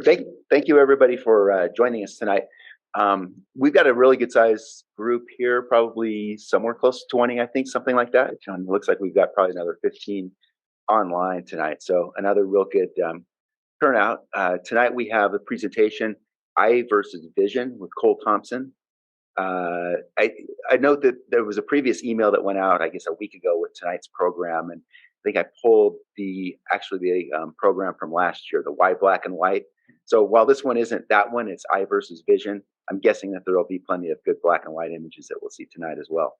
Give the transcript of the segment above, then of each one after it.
Thank you everybody for joining us tonight. We've got a really good sized group here, probably somewhere close to 20, I think, something like that. It looks like we've got probably another 15 online tonight. So another real good turnout. Tonight we have a presentation, I versus Vision with Cole Thompson. I note that there was a previous email that went out, I guess, a week ago with tonight's program, and I think I pulled the program from last year, the Why Black and White. So while this one isn't that one, it's I versus Vision. I'm guessing that there will be plenty of good black and white images that we'll see tonight as well.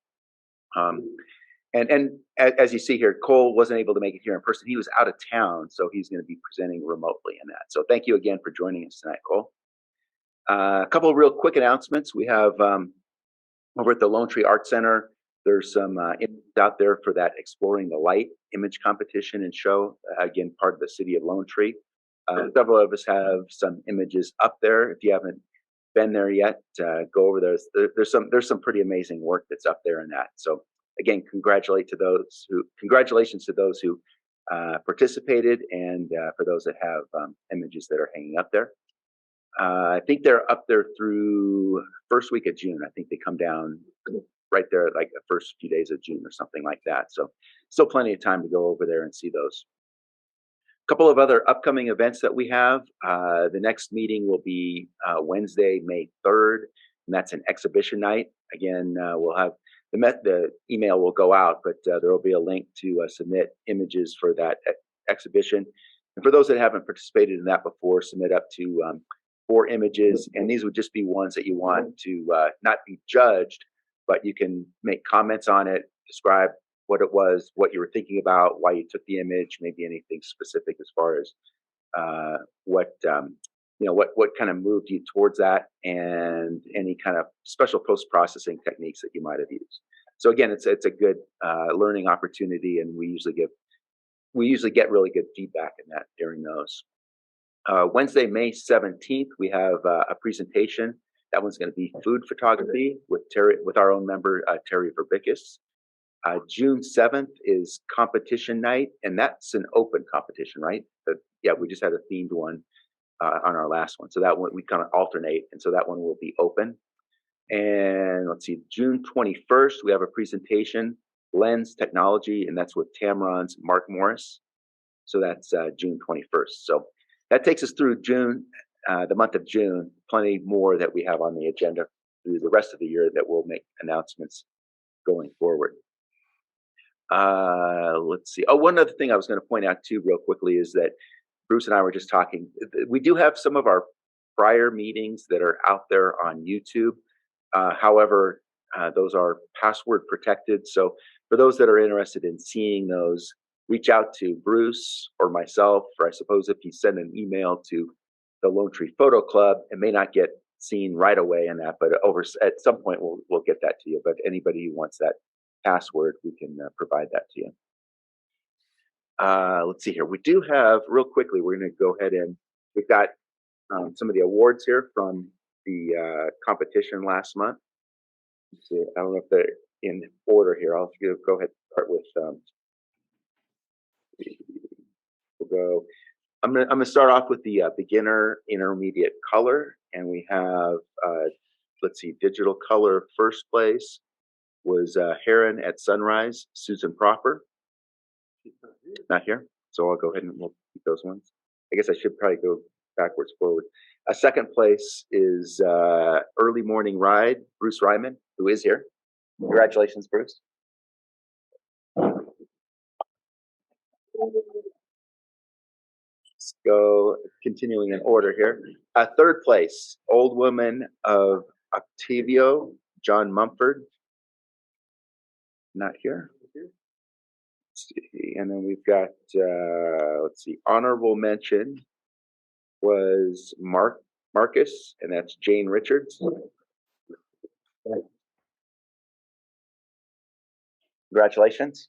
And as you see here, Cole wasn't able to make it here in person. He was out of town, so he's going to be presenting remotely in that. So thank you again for joining us tonight, Cole. A couple of real quick announcements. We have over at the Lone Tree Art Center, there's some images out there for that Exploring the Light image competition and show, again, part of the city of Lone Tree. Several of us have some images up there. If you haven't been there yet, go over there. There's some pretty amazing work that's up there in that. So again, congratulations to those who participated, and for those that have images that are hanging up there. I think they're up there through first week of June. I think they come down right there like the first few days of June or something like that. So still plenty of time to go over there and see those. A couple of other upcoming events that we have. The next meeting will be Wednesday, May 3rd, and that's an exhibition night. Again, we'll have the email will go out, but there will be a link to submit images for that exhibition. And for those that haven't participated in that before, submit up to 4 images, and these would just be ones that you want to not be judged, but you can make comments on it, describe what it was, what you were thinking about, why you took the image, maybe anything specific as far as what kind of moved you towards that, and any kind of special post-processing techniques that you might have used. So again, it's a good learning opportunity, and we usually get really good feedback in that during those. Wednesday, May 17th, we have a presentation. That one's going to be food photography with our own member, Terry Verbicus. June 7th is competition night, and that's an open competition, right? Yeah, we just had a themed one on our last one. So that one, we kind of alternate, and so that one will be open. And let's see, June 21st, we have a presentation, Lens Technology, and that's with Tamron's Mark Morris. So that's June 21st. So that takes us through June, the month of June. Plenty more that we have on the agenda through the rest of the year that we'll make announcements going forward. Let's see. Oh, one other thing I was going to point out too real quickly is that Bruce and I were just talking. We do have some of our prior meetings that are out there on YouTube. However, those are password protected. So for those that are interested in seeing those, reach out to Bruce or myself, or I suppose if you send an email to the Lone Tree Photo Club, it may not get seen right away in that, but at some point we'll get that to you. But anybody who wants that password, we can provide that to you. Let's see here. We do have, real quickly, we're going to go ahead and we've got some of the awards here from the competition last month. Let's see, I don't know if they're in order here. I'll go ahead and start with we'll go. I'm gonna start off with the beginner intermediate color, and we have let's see, digital color first place was Heron at Sunrise, Susan Proper. Not here, so I'll go ahead and we'll keep those ones. I guess I should probably go backwards forward. Second place is Early Morning Ride, Bruce Ryman, who is here. Congratulations, Bruce. Let's go continuing in order here. Third place, Old Woman of Octavio, John Mumford. Not here. Let's see. And then we've got, let's see, honorable mention was Marcus, and that's Jane Richards. Congratulations.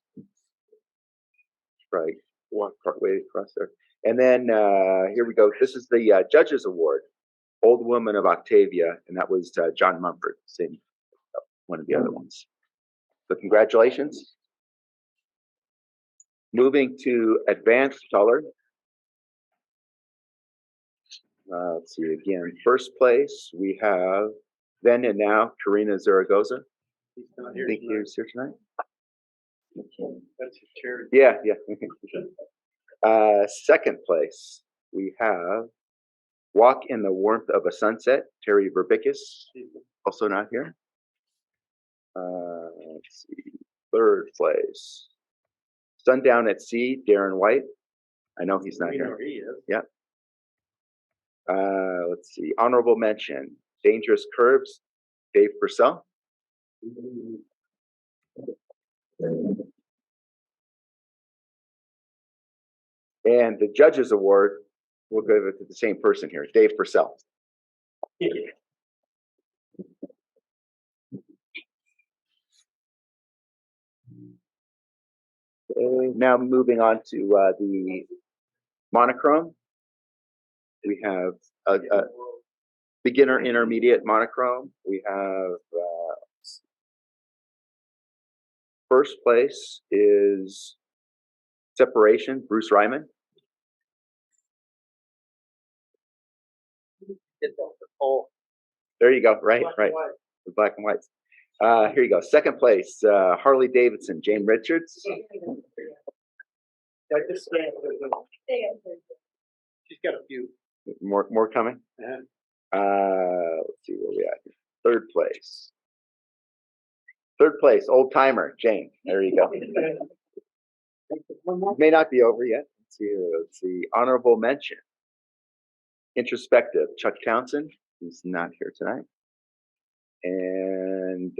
Right, walk partway across there. And then here we go. This is the Judges Award, Old Woman of Octavia, and that was John Mumford, same one of the other ones. So congratulations. Moving to advanced color. Let's see again. First place, we have then and now Karina Zaragoza. He's not I here think tonight. he's here tonight. That's his chair. Yeah. Second place, we have Walk in the Warmth of a Sunset, Terry Verbickus, also not here. Let's see. Third place, Sundown at Sea, Darren White. I know he's not We here. know he is. Yeah. Let's see. Honorable mention, Dangerous Curves, Dave Purcell. And the Judges Award, we'll give it to the same person here, Dave Purcell. Now moving on to the monochrome. We have a beginner intermediate monochrome. We have first place is Separation, Bruce Ryman. There you go. Right. The black and whites. Here you go. Second place, Harley Davidson, Jane Richards. She's got a few. More coming. Yeah. Let's see where we at. Third place, Old Timer, Jane. There you go. May not be over yet. Let's see. Honorable mention, Introspective, Chuck Townsend. He's not here tonight. And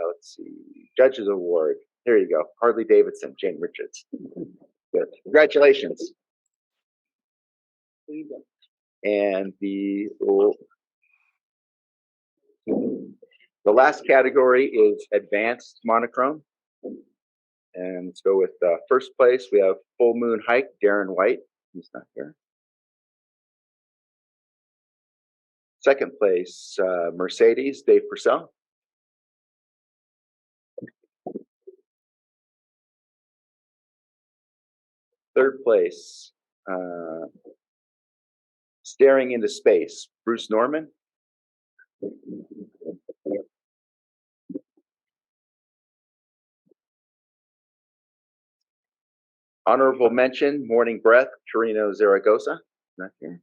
let's see. Judges Award. There you go. Harley Davidson, Jane Richards. Good. Congratulations. And the last category is Advanced Monochrome. And let's go with first place. We have Full Moon Hike, Darren White. He's not here. Second place, Mercedes, Dave Purcell. Third place, Staring into Space, Bruce Norman. Honorable mention, Morning Breath, Carino Zaragoza. Not here.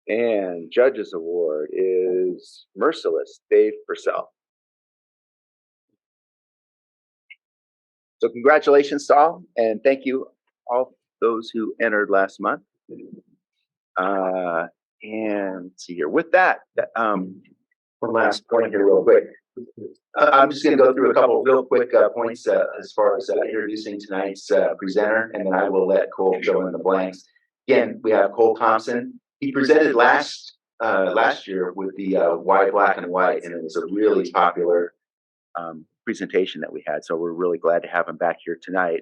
And Judges Award is Merciless, Dave Purcell. So congratulations to all, and thank you all those who entered last month. And let's see here. With that, one last point here real quick. I'm just going to go through a couple real quick points as far as introducing tonight's presenter, and then I will let Cole fill in the blanks. Again, we have Cole Thompson. He presented last year with the Why Black and White, and it was a really popular presentation that we had. So we're really glad to have him back here tonight.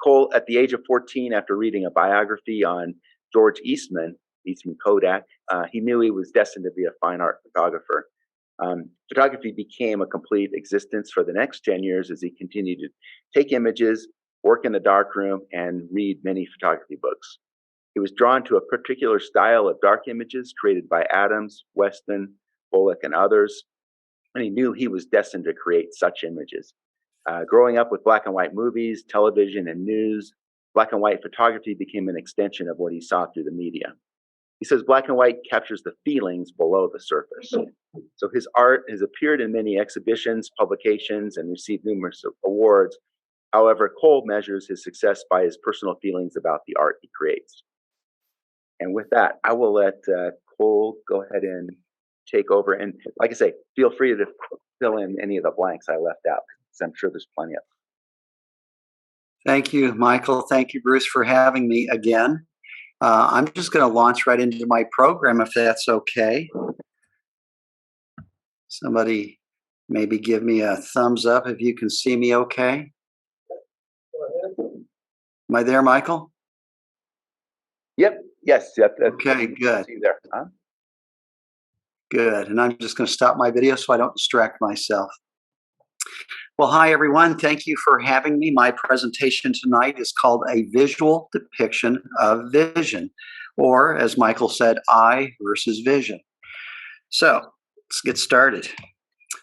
Cole, at the age of 14, after reading a biography on George Eastman Kodak, he knew he was destined to be a fine art photographer. Photography became a complete existence for the next 10 years as he continued to take images, work in the darkroom, and read many photography books. He was drawn to a particular style of dark images created by Adams, Weston, Bullock, and others, and he knew he was destined to create such images. Growing up with black and white movies, television, and news, black and white photography became an extension of what he saw through the media. He says black and white captures the feelings below the surface. So his art has appeared in many exhibitions, publications, and received numerous awards. However, Cole measures his success by his personal feelings about the art he creates. And with that, I will let Cole go ahead and take over. And like I say, feel free to fill in any of the blanks I left out, because I'm sure there's plenty of them. Thank you, Michael. Thank you, Bruce, for having me again. I'm just going to launch right into my program, if that's okay. Somebody maybe give me a thumbs up if you can see me okay. Am I there, Michael? Yep. Yes. Yep. Okay, good. See you there. Huh? Good. And I'm just going to stop my video so I don't distract myself. Well, hi, everyone. Thank you for having me. My presentation tonight is called A Visual Depiction of Vision. Or, as Michael said, I versus vision. So let's get started.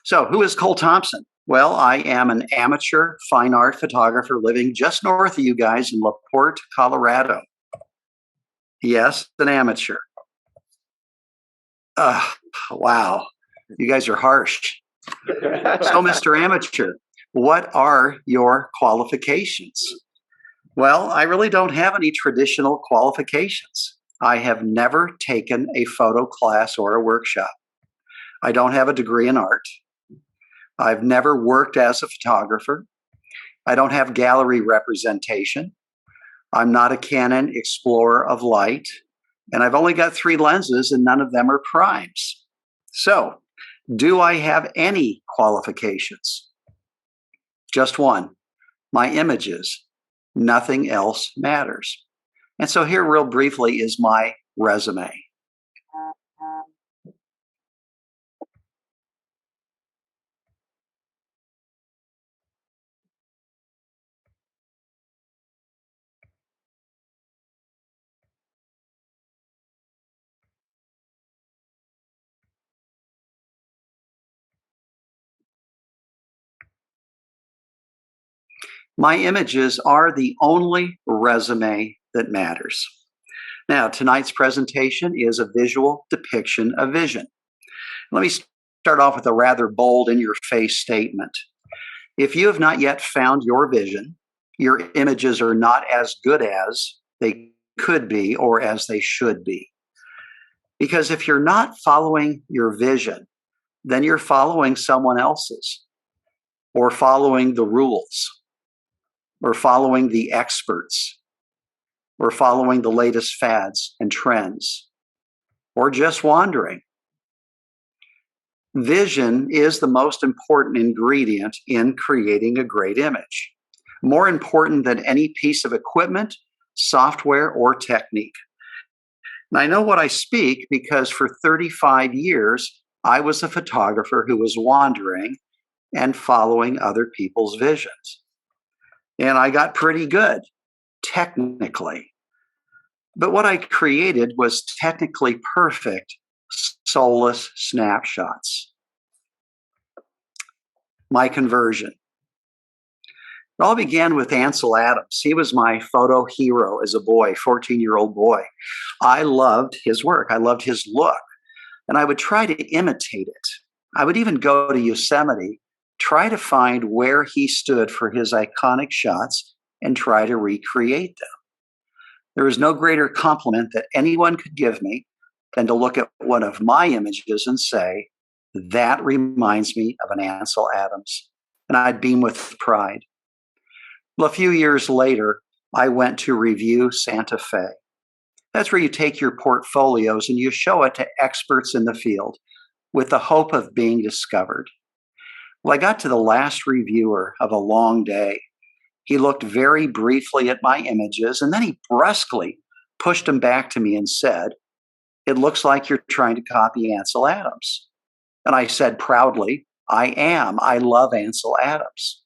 So, who is Cole Thompson? Well, I am an amateur fine art photographer living just north of you guys in LaPorte, Colorado. Yes, an amateur. Wow, you guys are harsh. So, Mr. Amateur, what are your qualifications? Well, I really don't have any traditional qualifications. I have never taken a photo class or a workshop. I don't have a degree in art. I've never worked as a photographer. I don't have gallery representation. I'm not a Canon Explorer of light. And I've only got 3 lenses and none of them are primes. So, do I have any qualifications? Just one, my images. Nothing else matters. And so here real briefly is my resume. My images are the only resume that matters. Now, tonight's presentation is a visual depiction of vision. Let me start off with a rather bold in-your-face statement. If you have not yet found your vision, your images are not as good as they could be or as they should be. Because if you're not following your vision, then you're following someone else's, or following the rules, or following the experts, or following the latest fads and trends, or just wandering. Vision is the most important ingredient in creating a great image, more important than any piece of equipment, software, or technique. And I know what I speak because for 35 years, I was a photographer who was wandering and following other people's visions. And I got pretty good, technically. But what I created was technically perfect, soulless snapshots. My conversion. It all began with Ansel Adams. He was my photo hero as a boy, 14-year-old boy. I loved his work. I loved his look. And I would try to imitate it. I would even go to Yosemite, try to find where he stood for his iconic shots and try to recreate them. There is no greater compliment that anyone could give me than to look at one of my images and say, that reminds me of an Ansel Adams. And I'd beam with pride. Well, a few years later, I went to review Santa Fe. That's where you take your portfolios and you show it to experts in the field with the hope of being discovered. Well, I got to the last reviewer of a long day. He looked very briefly at my images and then he brusquely pushed them back to me and said, "It looks like you're trying to copy Ansel Adams." And I said proudly, "I am. I love Ansel Adams."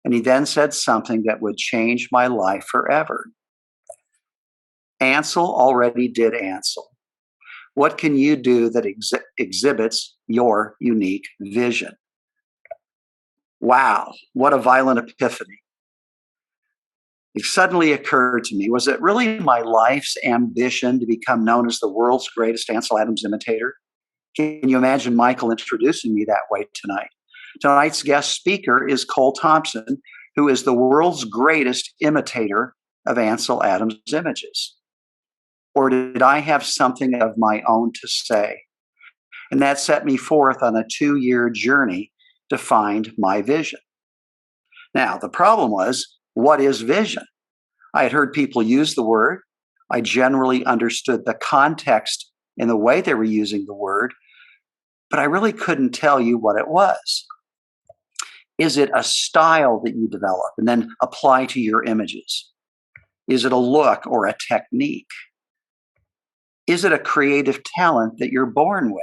And he then said something that would change my life forever. Ansel already did Ansel. What can you do that exhibits your unique vision? Wow, what a violent epiphany. It suddenly occurred to me, was it really my life's ambition to become known as the world's greatest Ansel Adams imitator? Can you imagine Michael introducing me that way tonight? Tonight's guest speaker is Cole Thompson, who is the world's greatest imitator of Ansel Adams images. Or did I have something of my own to say? And that set me forth on a 2-year journey to find my vision. Now, the problem was, what is vision? I had heard people use the word. I generally understood the context and the way they were using the word, but I really couldn't tell you what it was. Is it a style that you develop and then apply to your images? Is it a look or a technique? Is it a creative talent that you're born with?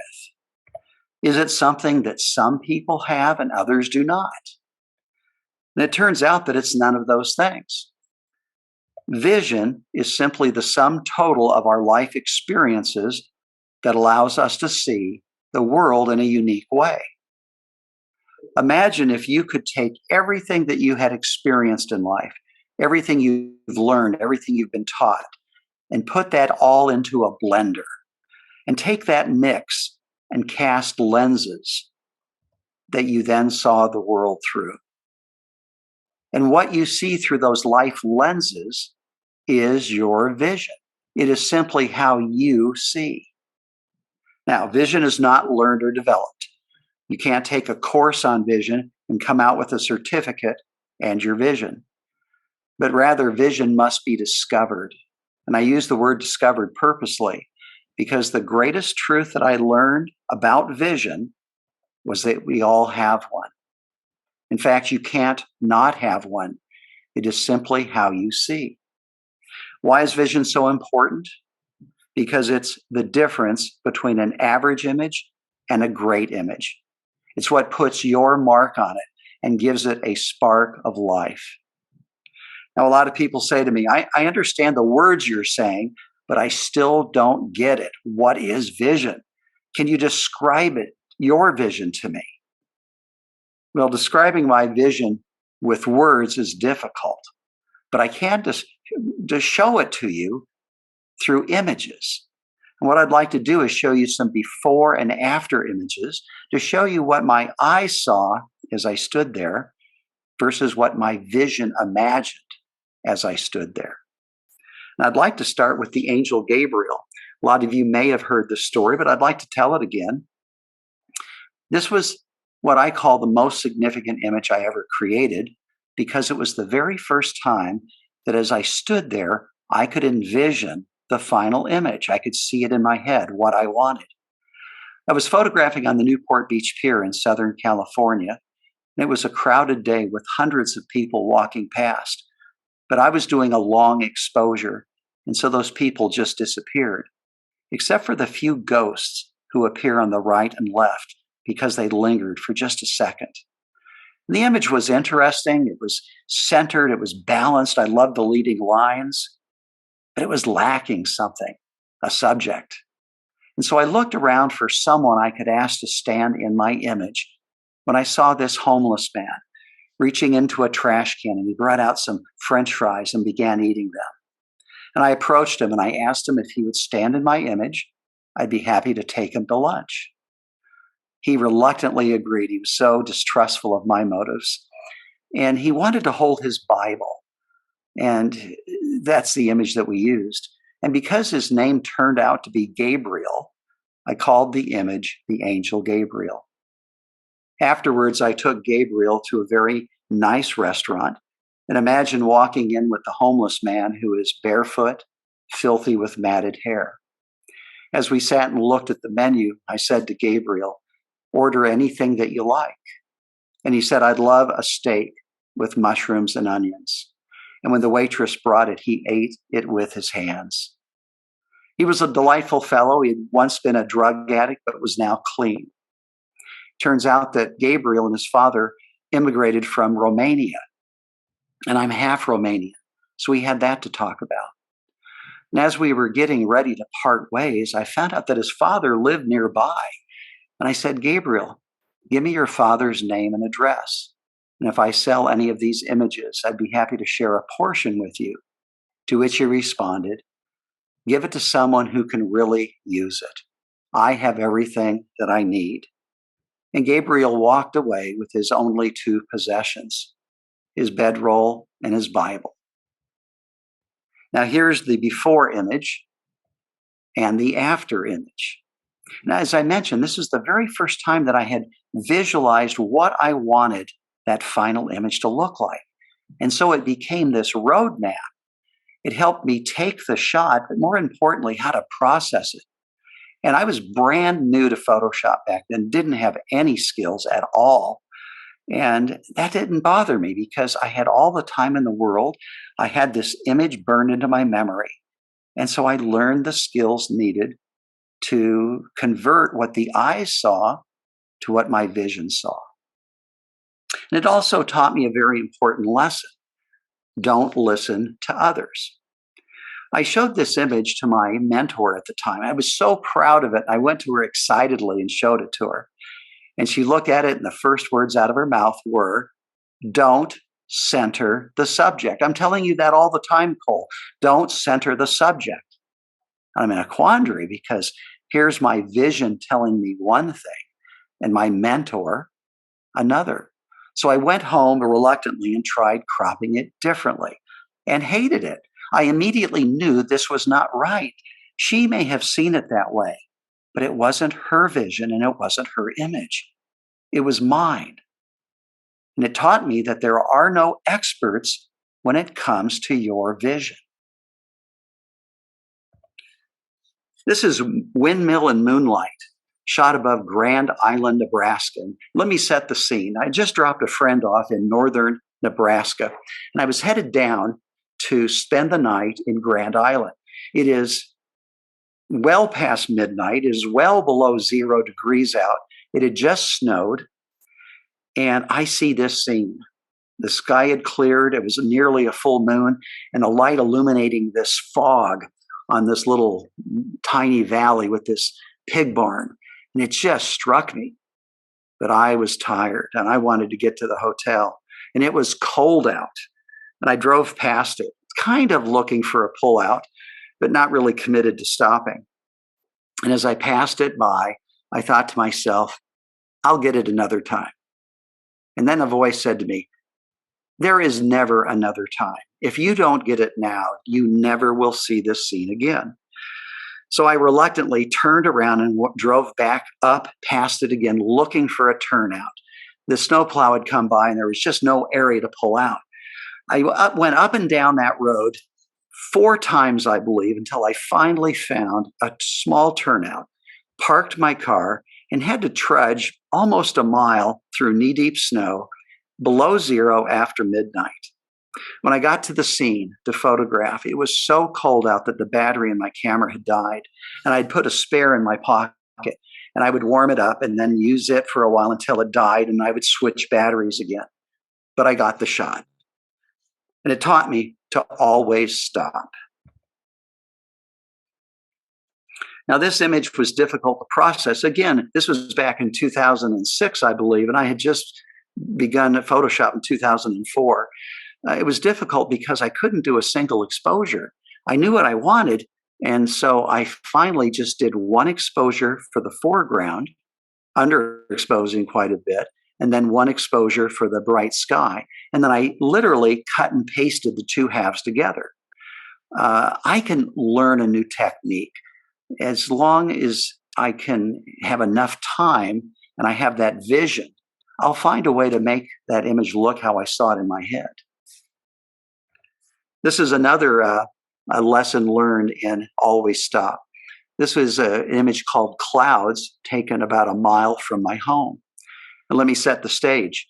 Is it something that some people have and others do not? And it turns out that it's none of those things. Vision is simply the sum total of our life experiences that allows us to see the world in a unique way. Imagine if you could take everything that you had experienced in life, everything you've learned, everything you've been taught, and put that all into a blender and take that mix and cast lenses that you then saw the world through. And what you see through those life lenses is your vision. It is simply how you see. Now, vision is not learned or developed. You can't take a course on vision and come out with a certificate and your vision. But rather, vision must be discovered. And I use the word discovered purposely because the greatest truth that I learned about vision was that we all have one. In fact, you can't not have one. It is simply how you see. Why is vision so important? Because it's the difference between an average image and a great image. It's what puts your mark on it and gives it a spark of life. Now, a lot of people say to me, I understand the words you're saying, but I still don't get it. What is vision? Can you describe it, your vision, to me? Well, describing my vision with words is difficult, but I can just show it to you through images. And what I'd like to do is show you some before and after images to show you what my eyes saw as I stood there versus what my vision imagined as I stood there. And I'd like to start with the angel Gabriel. A lot of you may have heard this story, but I'd like to tell it again. This was what I call the most significant image I ever created because it was the very first time that as I stood there, I could envision the final image. I could see it in my head, what I wanted. I was photographing on the Newport Beach Pier in Southern California, and it was a crowded day with hundreds of people walking past. But I was doing a long exposure, and so those people just disappeared, except for the few ghosts who appear on the right and left because they lingered for just a second. And the image was interesting. It was centered. It was balanced. I loved the leading lines, but it was lacking something, a subject. And so I looked around for someone I could ask to stand in my image when I saw this homeless man reaching into a trash can, and he brought out some French fries and began eating them. And I approached him and I asked him if he would stand in my image. I'd be happy to take him to lunch. He reluctantly agreed. He was so distrustful of my motives. And he wanted to hold his Bible. And that's the image that we used. And because his name turned out to be Gabriel, I called the image the angel Gabriel. Afterwards, I took Gabriel to a very nice restaurant and imagine walking in with the homeless man who is barefoot, filthy with matted hair. As we sat and looked at the menu, I said to Gabriel, "Order anything that you like." And he said, "I'd love a steak with mushrooms and onions." And when the waitress brought it, he ate it with his hands. He was a delightful fellow. He had once been a drug addict, but was now clean. Turns out that Gabriel and his father immigrated from Romania, and I'm half Romanian, so we had that to talk about. And as we were getting ready to part ways, I found out that his father lived nearby. And I said, "Gabriel, give me your father's name and address. And if I sell any of these images, I'd be happy to share a portion with you." To which he responded, "Give it to someone who can really use it. I have everything that I need." And Gabriel walked away with his only two possessions, his bedroll and his Bible. Now here's the before image and the after image. Now, as I mentioned, this is the very first time that I had visualized what I wanted that final image to look like. And so it became this roadmap. It helped me take the shot, but more importantly, how to process it. And I was brand new to Photoshop back then, didn't have any skills at all. And that didn't bother me because I had all the time in the world. I had this image burned into my memory. And so I learned the skills needed to convert what the eyes saw to what my vision saw. And it also taught me a very important lesson. Don't listen to others. I showed this image to my mentor at the time. I was so proud of it. I went to her excitedly and showed it to her. And she looked at it, and the first words out of her mouth were, "Don't center the subject." I'm telling you that all the time, Cole. Don't center the subject. I'm in a quandary because here's my vision telling me one thing and my mentor another. So I went home reluctantly and tried cropping it differently and hated it. I immediately knew this was not right. She may have seen it that way, but it wasn't her vision and it wasn't her image. It was mine. And it taught me that there are no experts when it comes to your vision. This is Windmill and Moonlight, shot above Grand Island, Nebraska. Let me set the scene. I just dropped a friend off in northern Nebraska, and I was headed down to spend the night in Grand Island. It is well past midnight. It is well below 0 degrees out. It had just snowed, and I see this scene. The sky had cleared. It was nearly a full moon, and a light illuminating this fog on this little tiny valley with this pig barn. And it just struck me. But I was tired and I wanted to get to the hotel. And it was cold out. And I drove past it, kind of looking for a pullout, but not really committed to stopping. And as I passed it by, I thought to myself, I'll get it another time. And then a voice said to me, there is never another time. If you don't get it now, you never will see this scene again. So I reluctantly turned around and drove back up past it again, looking for a turnout. The snowplow had come by and there was just no area to pull out. I went up and down that road 4 times, I believe, until I finally found a small turnout, parked my car, and had to trudge almost a mile through knee-deep snow below 0 after midnight. When I got to the scene to photograph, it was so cold out that the battery in my camera had died, and I'd put a spare in my pocket, and I would warm it up and then use it for a while until it died, and I would switch batteries again. But I got the shot, and it taught me to always stop. Now, this image was difficult to process. Again, this was back in 2006, I believe, and I had just begun Photoshop in 2004. It was difficult because I couldn't do a single exposure. I knew what I wanted, and so I finally just did one exposure for the foreground, underexposing quite a bit, and then one exposure for the bright sky. And then I literally cut and pasted the 2 halves together. I can learn a new technique as long as I can have enough time and I have that vision. I'll find a way to make that image look how I saw it in my head. This is another a lesson learned in Always Stop. This was an image called Clouds, taken about a mile from my home. And let me set the stage.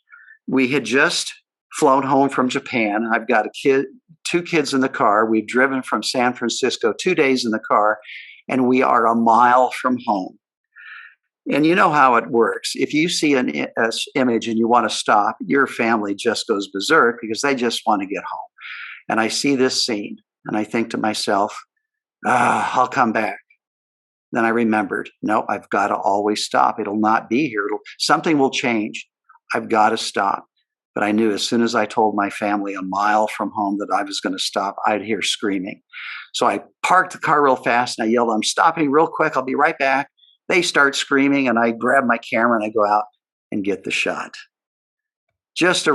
We had just flown home from Japan. I've got 2 kids in the car. We've driven from San Francisco 2 days in the car, and we are a mile from home. And you know how it works. If you see an image and you want to stop, your family just goes berserk because they just want to get home. And I see this scene and I think to myself, I'll come back. Then I remembered, no, I've got to always stop. It'll not be here. Something will change. I've got to stop. But I knew as soon as I told my family a mile from home that I was going to stop, I'd hear screaming. So I parked the car real fast and I yelled, I'm stopping real quick. I'll be right back. They start screaming and I grab my camera and I go out and get the shot. Just to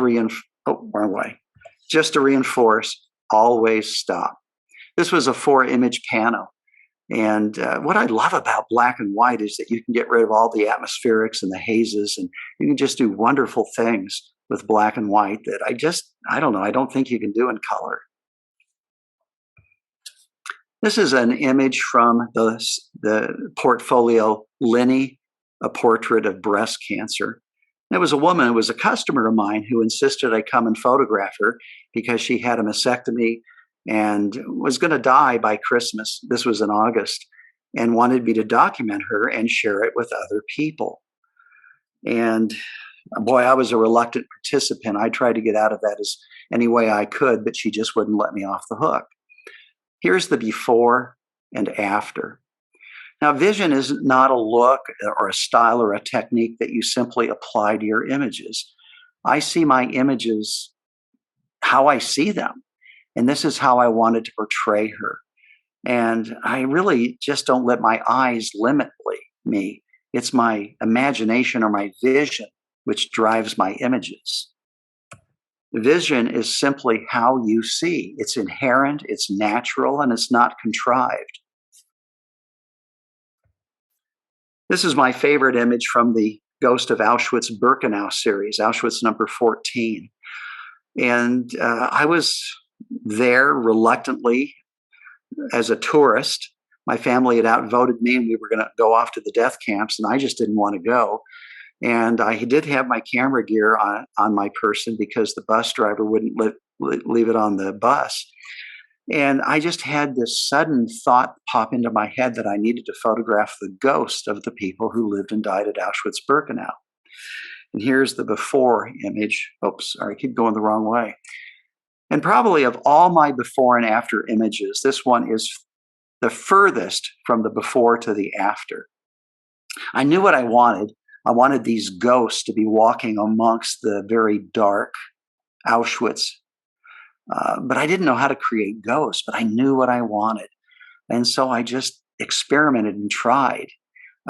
reinforce, always stop. This was a 4-image pano. And what I love about black and white is that you can get rid of all the atmospherics and the hazes, and you can just do wonderful things with black and white that I don't know, I don't think you can do in color. This is an image from the portfolio Linny, a portrait of breast cancer. There was a woman who was a customer of mine who insisted I come and photograph her because she had a mastectomy and was going to die by Christmas. This was in August, and wanted me to document her and share it with other people. And Boy, I was a reluctant participant. I tried to get out of that as any way I could, but she just wouldn't let me off the hook. Here's the before and after. Now, vision is not a look or a style or a technique that you simply apply to your images. I see my images how I see them, and this is how I wanted to portray her. And I really just don't let my eyes limit me. It's my imagination or my vision which drives my images. Vision is simply how you see. It's inherent, it's natural, and it's not contrived. This is my favorite image from the Ghost of Auschwitz-Birkenau series, Auschwitz number 14. And I was there reluctantly as a tourist. My family had outvoted me, and we were going to go off to the death camps, and I just didn't want to go. And I did have my camera gear on my person because the bus driver wouldn't leave it on the bus. And I just had this sudden thought pop into my head that I needed to photograph the ghost of the people who lived and died at Auschwitz-Birkenau. And here's the before image. Oops, sorry, I keep going the wrong way. And probably of all my before and after images, this one is the furthest from the before to the after. I knew what I wanted. I wanted these ghosts to be walking amongst the very dark Auschwitz. But I didn't know how to create ghosts, but I knew what I wanted. And so I just experimented and tried.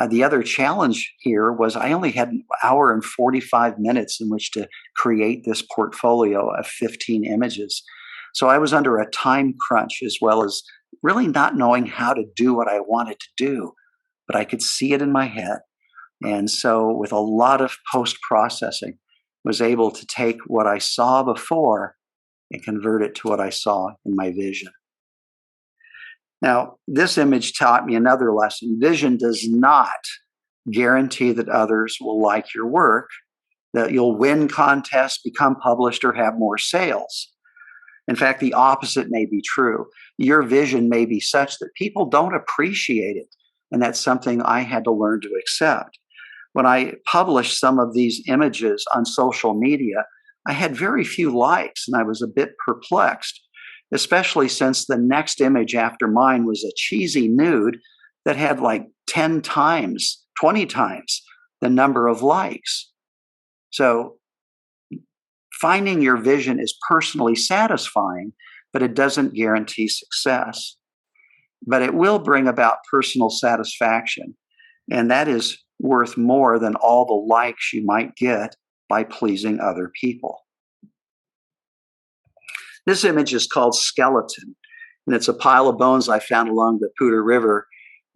The other challenge here was I only had an hour and 45 minutes in which to create this portfolio of 15 images. So I was under a time crunch, as well as really not knowing how to do what I wanted to do, but I could see it in my head. And so with a lot of post-processing, was able to take what I saw before and convert it to what I saw in my vision. Now, this image taught me another lesson. Vision does not guarantee that others will like your work, that you'll win contests, become published, or have more sales. In fact, the opposite may be true. Your vision may be such that people don't appreciate it, and that's something I had to learn to accept. When I published some of these images on social media, I had very few likes, and I was a bit perplexed, especially since the next image after mine was a cheesy nude that had like 10 times, 20 times the number of likes. So finding your vision is personally satisfying, but it doesn't guarantee success. But it will bring about personal satisfaction, and that is worth more than all the likes you might get by pleasing other people. This image is called Skeleton, and it's a pile of bones I found along the Poudre River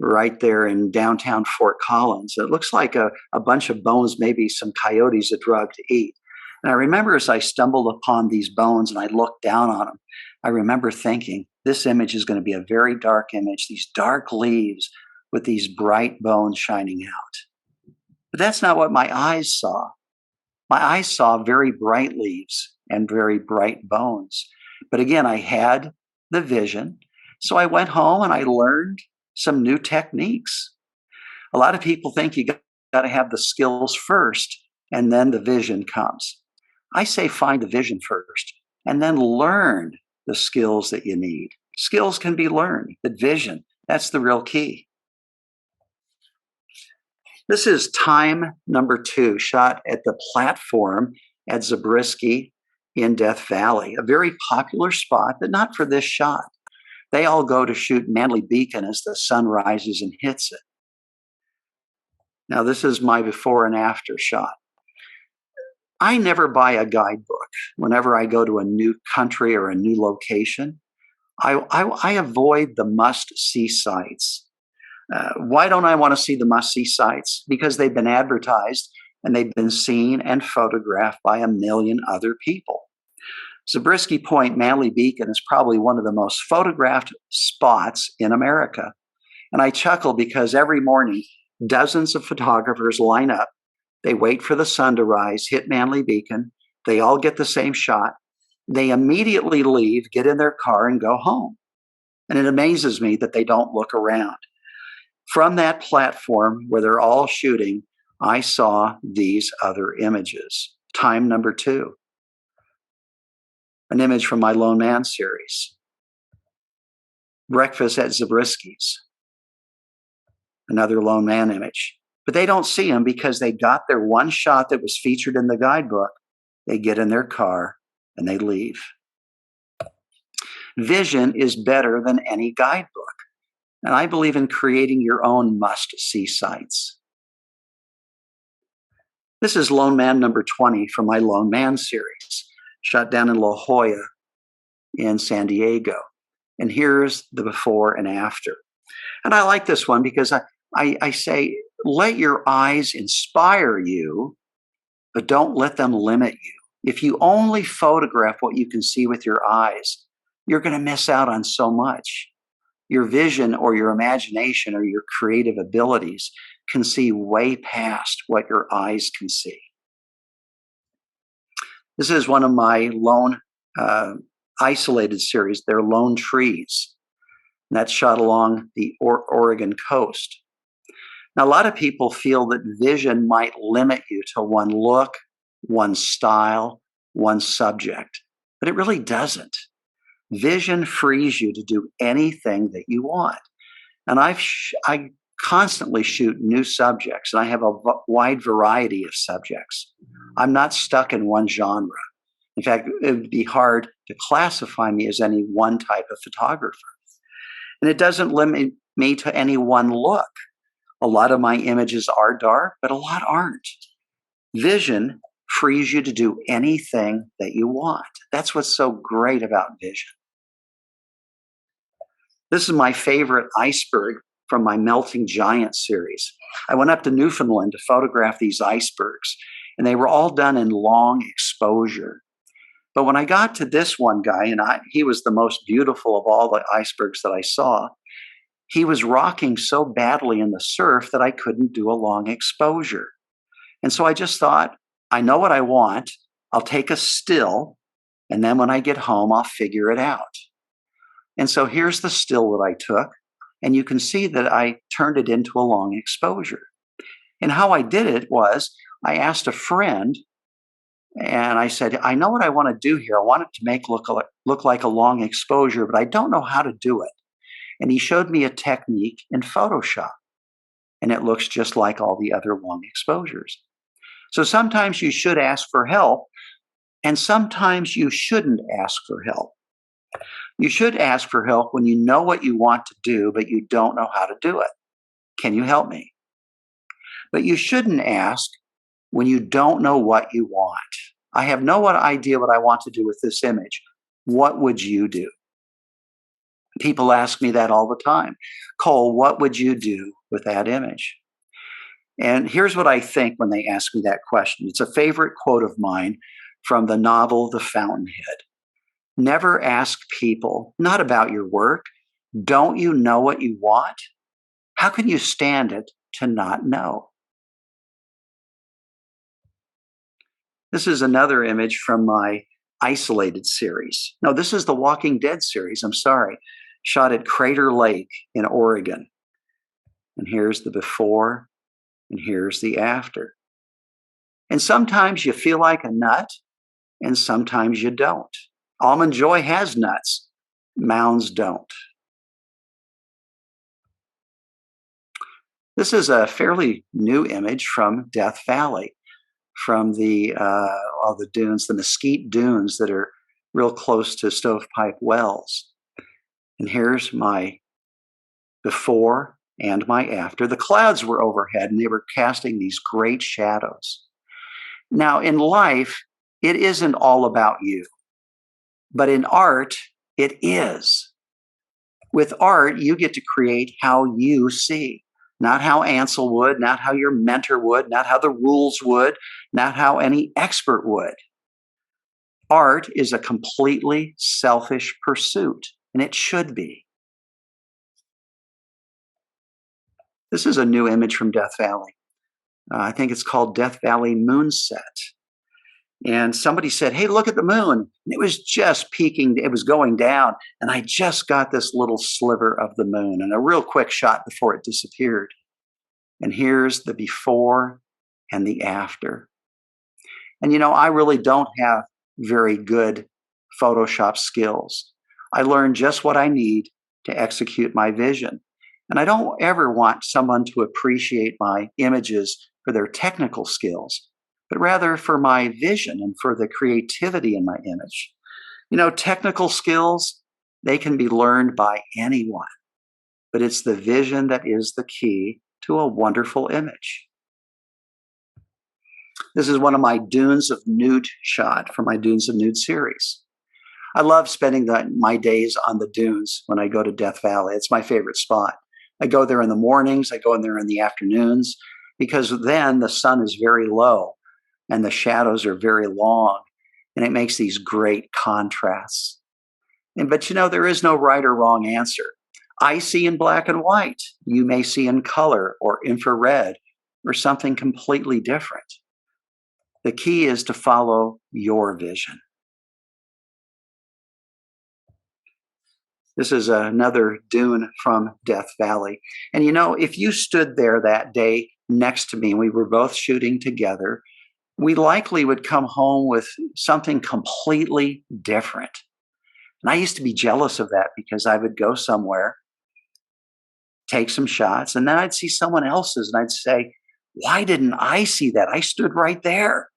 right there in downtown Fort Collins. It looks like a bunch of bones maybe some coyotes had drugged to eat. And I remember as I stumbled upon these bones and I looked down on them, I remember thinking, this image is going to be a very dark image, these dark leaves with these bright bones shining out. But that's not what my eyes saw. My eyes saw very bright leaves and very bright bones. But again, I had the vision. So I went home and I learned some new techniques. A lot of people think you got to have the skills first and then the vision comes. I say find the vision first and then learn the skills that you need. Skills can be learned, but vision, that's the real key. This is time number 2, shot at the platform at Zabriskie in Death Valley, a very popular spot, but not for this shot. They all go to shoot Manly Beacon as the sun rises and hits it. Now, this is my before and after shot. I never buy a guidebook whenever I go to a new country or a new location. I avoid the must-see sites. Why don't I want to see the must-see sites? Because they've been advertised and they've been seen and photographed by a million other people. Zabriskie Point, Manly Beacon is probably one of the most photographed spots in America. And I chuckle because every morning, dozens of photographers line up. They wait for the sun to rise, hit Manly Beacon. They all get the same shot. They immediately leave, get in their car, and go home. And it amazes me that they don't look around. From that platform where they're all shooting, I saw these other images. Time number 2. An image from my Lone Man series. Breakfast at Zabriskie's. Another Lone Man image. But they don't see him because they got their one shot that was featured in the guidebook. They get in their car and they leave. Vision is better than any guidebook. And I believe in creating your own must-see sites. This is Lone Man number 20 from my Lone Man series, shot down in La Jolla in San Diego. And here's the before and after. And I like this one because I say, let your eyes inspire you, but don't let them limit you. If you only photograph what you can see with your eyes, you're going to miss out on so much. Your vision or your imagination or your creative abilities can see way past what your eyes can see. This is one of my lone isolated series. They're lone trees. And that's shot along the Oregon coast. Now, a lot of people feel that vision might limit you to one look, one style, one subject, but it really doesn't. Vision frees you to do anything that you want. And I constantly shoot new subjects, and I have a wide variety of subjects. I'm not stuck in one genre. In fact, it would be hard to classify me as any one type of photographer. And it doesn't limit me to any one look. A lot of my images are dark, but a lot aren't. Vision frees you to do anything that you want. That's what's so great about vision. This is my favorite iceberg from my Melting Giant series. I went up to Newfoundland to photograph these icebergs, and they were all done in long exposure. But when I got to this one guy, and he was the most beautiful of all the icebergs that I saw, he was rocking so badly in the surf that I couldn't do a long exposure. And so I just thought, I know what I want. I'll take a still, and then when I get home, I'll figure it out. And so here's the still that I took, and you can see that I turned it into a long exposure. And how I did it was I asked a friend, and I said, I know what I want to do here. I want it to make look like a long exposure, but I don't know how to do it. And he showed me a technique in Photoshop, and it looks just like all the other long exposures. So sometimes you should ask for help, and sometimes you shouldn't ask for help. You should ask for help when you know what you want to do, but you don't know how to do it. Can you help me? But you shouldn't ask when you don't know what you want. I have no idea what I want to do with this image. What would you do? People ask me that all the time. Cole, what would you do with that image? And here's what I think when they ask me that question. It's a favorite quote of mine from the novel The Fountainhead. Never ask people, not about your work. Don't you know what you want? How can you stand it to not know? This is another image from my Isolated series. No, this is the Walking Dead series. I'm sorry. Shot at Crater Lake in Oregon. And here's the before, and here's the after. And sometimes you feel like a nut, and sometimes you don't. Almond Joy has nuts. Mounds don't. This is a fairly new image from Death Valley, from the dunes, the mesquite dunes that are real close to Stovepipe Wells. And here's my before and my after. The clouds were overhead, and they were casting these great shadows. Now, in life, it isn't all about you. But in art, it is. With art, you get to create how you see, not how Ansel would, not how your mentor would, not how the rules would, not how any expert would. Art is a completely selfish pursuit, and it should be. This is a new image from Death Valley. I think it's called Death Valley Moonset. And somebody said, hey, look at the moon. And it was just peaking. It was going down. And I just got this little sliver of the moon and a real quick shot before it disappeared. And here's the before and the after. And I really don't have very good Photoshop skills. I learn just what I need to execute my vision. And I don't ever want someone to appreciate my images for their technical skills, but rather for my vision and for the creativity in my image. Technical skills, they can be learned by anyone, but it's the vision that is the key to a wonderful image. This is one of my Dunes of Nude shot from my Dunes of Nude series. I love spending my days on the dunes when I go to Death Valley. It's my favorite spot. I go there in the mornings, I go in there in the afternoons, because then the sun is very low and the shadows are very long, and it makes these great contrasts. But there is no right or wrong answer. I see in black and white. You may see in color or infrared or something completely different. The key is to follow your vision. This is another dune from Death Valley. And if you stood there that day next to me and we were both shooting together, we likely would come home with something completely different. And I used to be jealous of that because I would go somewhere, take some shots, and then I'd see someone else's and I'd say, why didn't I see that? I stood right there.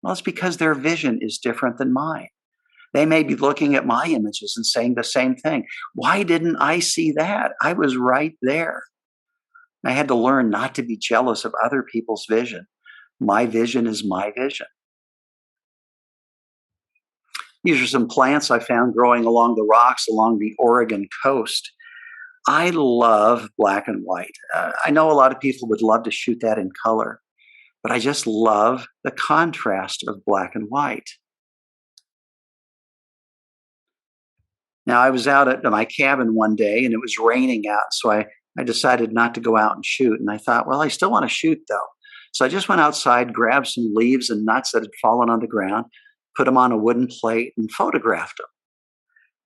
Well, it's because their vision is different than mine. They may be looking at my images and saying the same thing. Why didn't I see that? I was right there. I had to learn not to be jealous of other people's vision. My vision is my vision. These are some plants I found growing along the rocks along the Oregon coast. I love black and white. I know a lot of people would love to shoot that in color, but I just love the contrast of black and white. Now, I was out at my cabin one day and it was raining out, so I decided not to go out and shoot. And I thought, well, I still want to shoot though. So I just went outside, grabbed some leaves and nuts that had fallen on the ground, put them on a wooden plate and photographed them.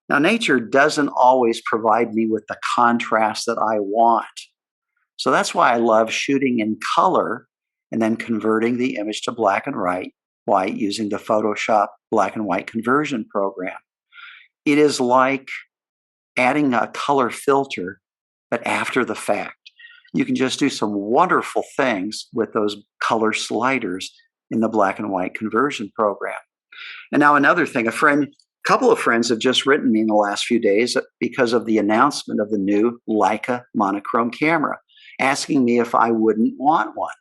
Now, nature doesn't always provide me with the contrast that I want. So that's why I love shooting in color and then converting the image to black and white using the Photoshop black and white conversion program. It is like adding a color filter, but after the fact. You can just do some wonderful things with those color sliders in the black and white conversion program. And now another thing, a couple of friends have just written me in the last few days because of the announcement of the new Leica monochrome camera, asking me if I wouldn't want one.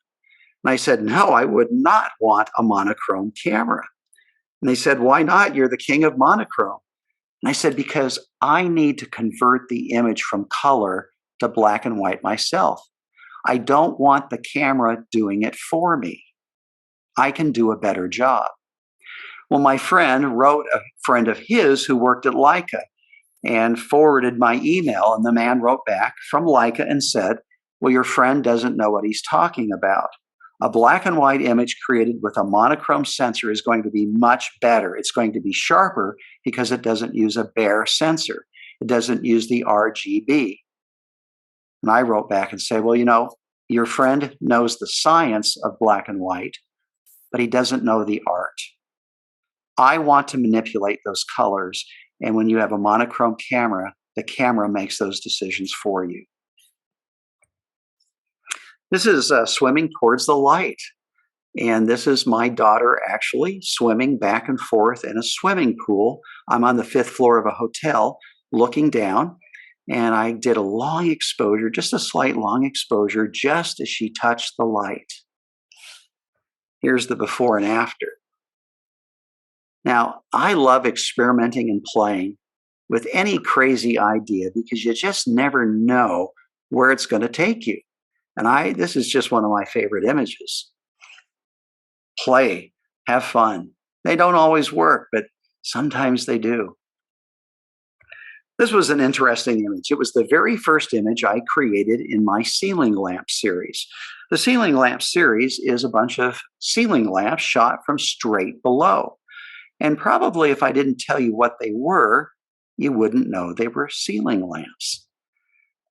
And I said, no, I would not want a monochrome camera. And they said, why not? You're the king of monochrome. And I said, because I need to convert the image from color to black and white myself. I don't want the camera doing it for me. I can do a better job. Well, my friend wrote a friend of his who worked at Leica and forwarded my email. And the man wrote back from Leica and said, well, your friend doesn't know what he's talking about. A black and white image created with a monochrome sensor is going to be much better. It's going to be sharper because it doesn't use a bare sensor. It doesn't use the RGB. And I wrote back and said, well, your friend knows the science of black and white, but he doesn't know the art. I want to manipulate those colors. And when you have a monochrome camera, the camera makes those decisions for you. This is swimming towards the light. And this is my daughter actually swimming back and forth in a swimming pool. I'm on the 5th floor of a hotel looking down. And I did a long exposure, just a slight long exposure, just as she touched the light. Here's the before and after. Now, I love experimenting and playing with any crazy idea because you just never know where it's going to take you. And this is just one of my favorite images. Play, have fun. They don't always work, but sometimes they do. This was an interesting image. It was the very first image I created in my ceiling lamp series. The ceiling lamp series is a bunch of ceiling lamps shot from straight below. And probably if I didn't tell you what they were, you wouldn't know they were ceiling lamps.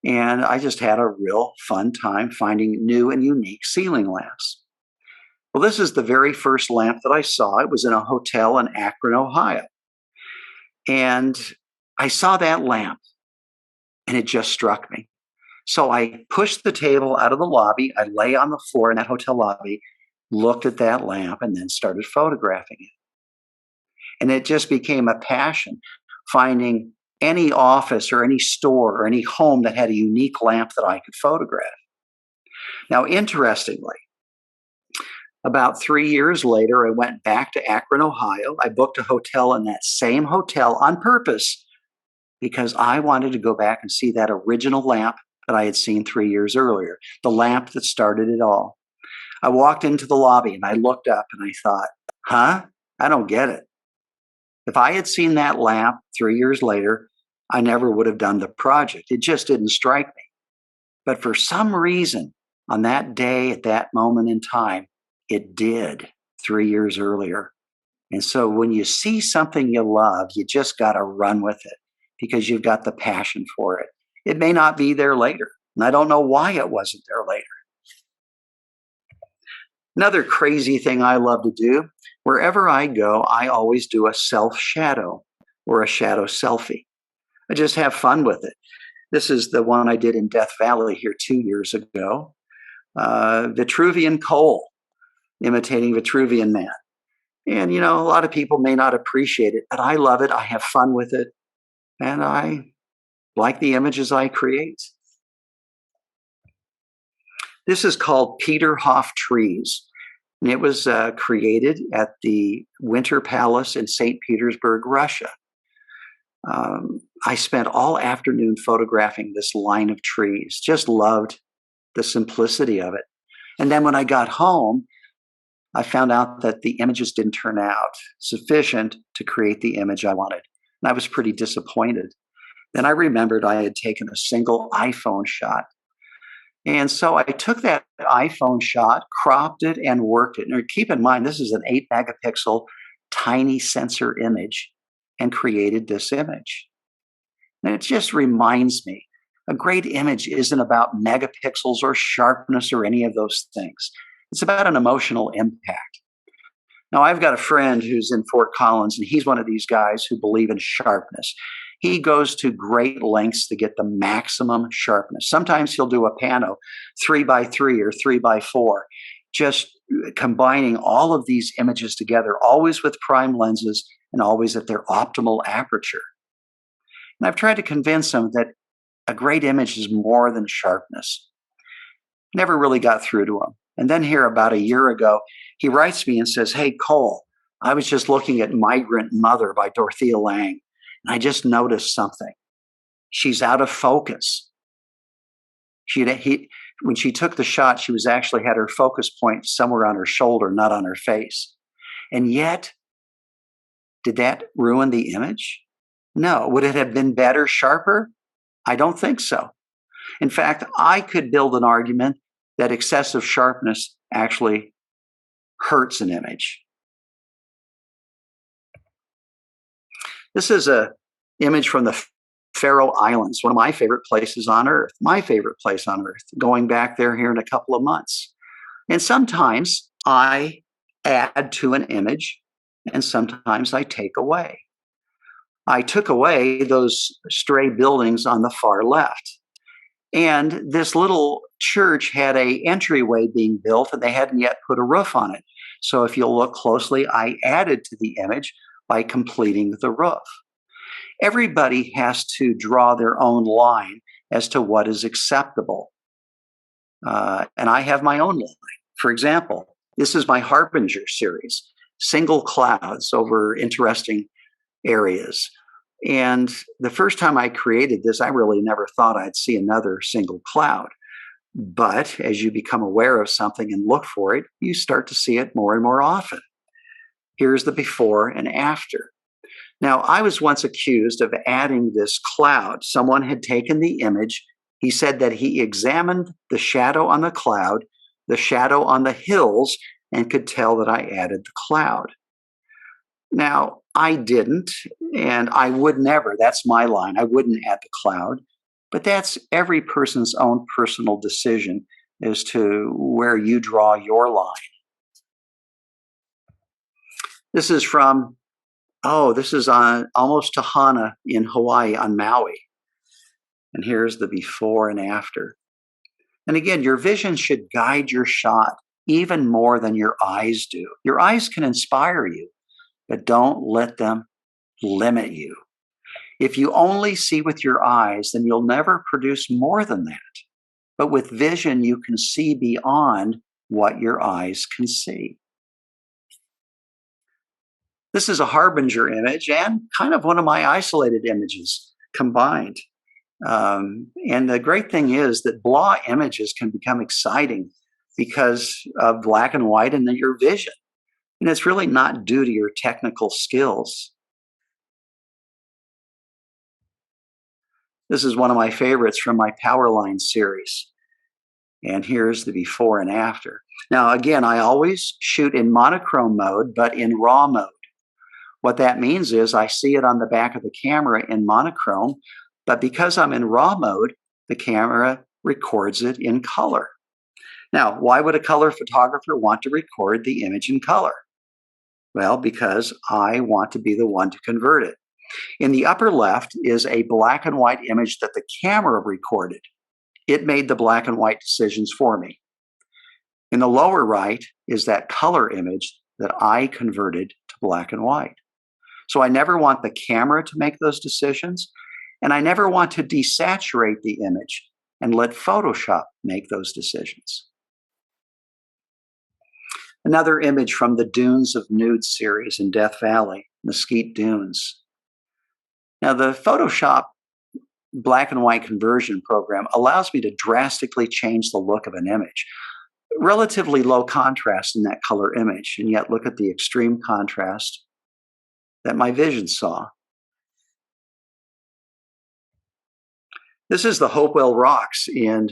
And I just had a real fun time finding new and unique ceiling lamps. Well, this is the very first lamp that I saw. It was in a hotel in Akron, Ohio. And I saw that lamp and it just struck me. So I pushed the table out of the lobby. I lay on the floor in that hotel lobby, looked at that lamp, and then started photographing it. And it just became a passion, finding any office or any store or any home that had a unique lamp that I could photograph. Now, interestingly, about 3 years later, I went back to Akron, Ohio. I booked a hotel in that same hotel on purpose because I wanted to go back and see that original lamp that I had seen 3 years earlier, the lamp that started it all. I walked into the lobby and I looked up and I thought, huh? I don't get it. If I had seen that lamp 3 years later, I never would have done the project. It just didn't strike me. But for some reason, on that day, at that moment in time, it did 3 years earlier. And so when you see something you love, you just got to run with it because you've got the passion for it. It may not be there later. And I don't know why it wasn't there later. Another crazy thing I love to do, wherever I go, I always do a self shadow or a shadow selfie. I just have fun with it. This is the one I did in Death Valley here 2 years ago. Vitruvian Cole, imitating Vitruvian Man. And, a lot of people may not appreciate it, but I love it. I have fun with it. And I like the images I create. This is called Peter Hoff Trees. And it was created at the Winter Palace in St. Petersburg, Russia. I spent all afternoon photographing this line of trees, just loved the simplicity of it. And then when I got home, I found out that the images didn't turn out sufficient to create the image I wanted. And I was pretty disappointed. Then I remembered I had taken a single iPhone shot. And so I took that iPhone shot, cropped it, and worked it. And keep in mind, this is an 8 megapixel tiny sensor image, and created this image. And it just reminds me, a great image isn't about megapixels or sharpness or any of those things. It's about an emotional impact. Now, I've got a friend who's in Fort Collins, and he's one of these guys who believe in sharpness. He goes to great lengths to get the maximum sharpness. Sometimes he'll do a pano 3x3 or 3x4, just combining all of these images together, always with prime lenses and always at their optimal aperture. And I've tried to convince him that a great image is more than sharpness. Never really got through to him. And then here about a year ago, he writes me and says, "Hey, Cole, I was just looking at Migrant Mother by Dorothea Lange, and I just noticed something. She's out of focus." When she took the shot, she was actually had her focus point somewhere on her shoulder, not on her face. And yet, did that ruin the image? No. Would it have been better, sharper? I don't think so. In fact, I could build an argument that excessive sharpness actually hurts an image. This is an image from the Faroe Islands, one of my favorite places on earth, my favorite place on earth, going back there here in a couple of months. And sometimes I add to an image, and sometimes I take away. I took away those stray buildings on the far left. And this little church had an entryway being built, and they hadn't yet put a roof on it. So if you'll look closely, I added to the image by completing the roof. Everybody has to draw their own line as to what is acceptable. And I have my own line. For example, this is my Harbinger series, single clouds over interesting areas. And the first time I created this, I really never thought I'd see another single cloud. But as you become aware of something and look for it, you start to see it more and more often. Here's the before and after. Now, I was once accused of adding this cloud. Someone had taken the image. He said that he examined the shadow on the cloud, the shadow on the hills, and could tell that I added the cloud. Now, I didn't, and I would never. That's my line. I wouldn't add the cloud. But that's every person's own personal decision as to where you draw your line. This is from, this is on almost to Hana in Hawaii on Maui. And here's the before and after. And again, your vision should guide your shot even more than your eyes do. Your eyes can inspire you, but don't let them limit you. If you only see with your eyes, then you'll never produce more than that. But with vision, you can see beyond what your eyes can see. This is a harbinger image and kind of one of my isolated images combined. And the great thing is that blah images can become exciting because of black and white and your vision. And it's really not due to your technical skills. This is one of my favorites from my Powerline series. And here's the before and after. Now, again, I always shoot in monochrome mode, but in raw mode. What that means is I see it on the back of the camera in monochrome, but because I'm in raw mode, the camera records it in color. Now, why would a color photographer want to record the image in color? Well, because I want to be the one to convert it. In the upper left is a black and white image that the camera recorded. It made the black and white decisions for me. In the lower right is that color image that I converted to black and white. So I never want the camera to make those decisions, and I never want to desaturate the image and let Photoshop make those decisions. Another image from the Dunes of Nude series in Death Valley, Mesquite Dunes. Now, the Photoshop black and white conversion program allows me to drastically change the look of an image. Relatively low contrast in that color image, and yet look at the extreme contrast that my vision saw. This is the Hopewell Rocks in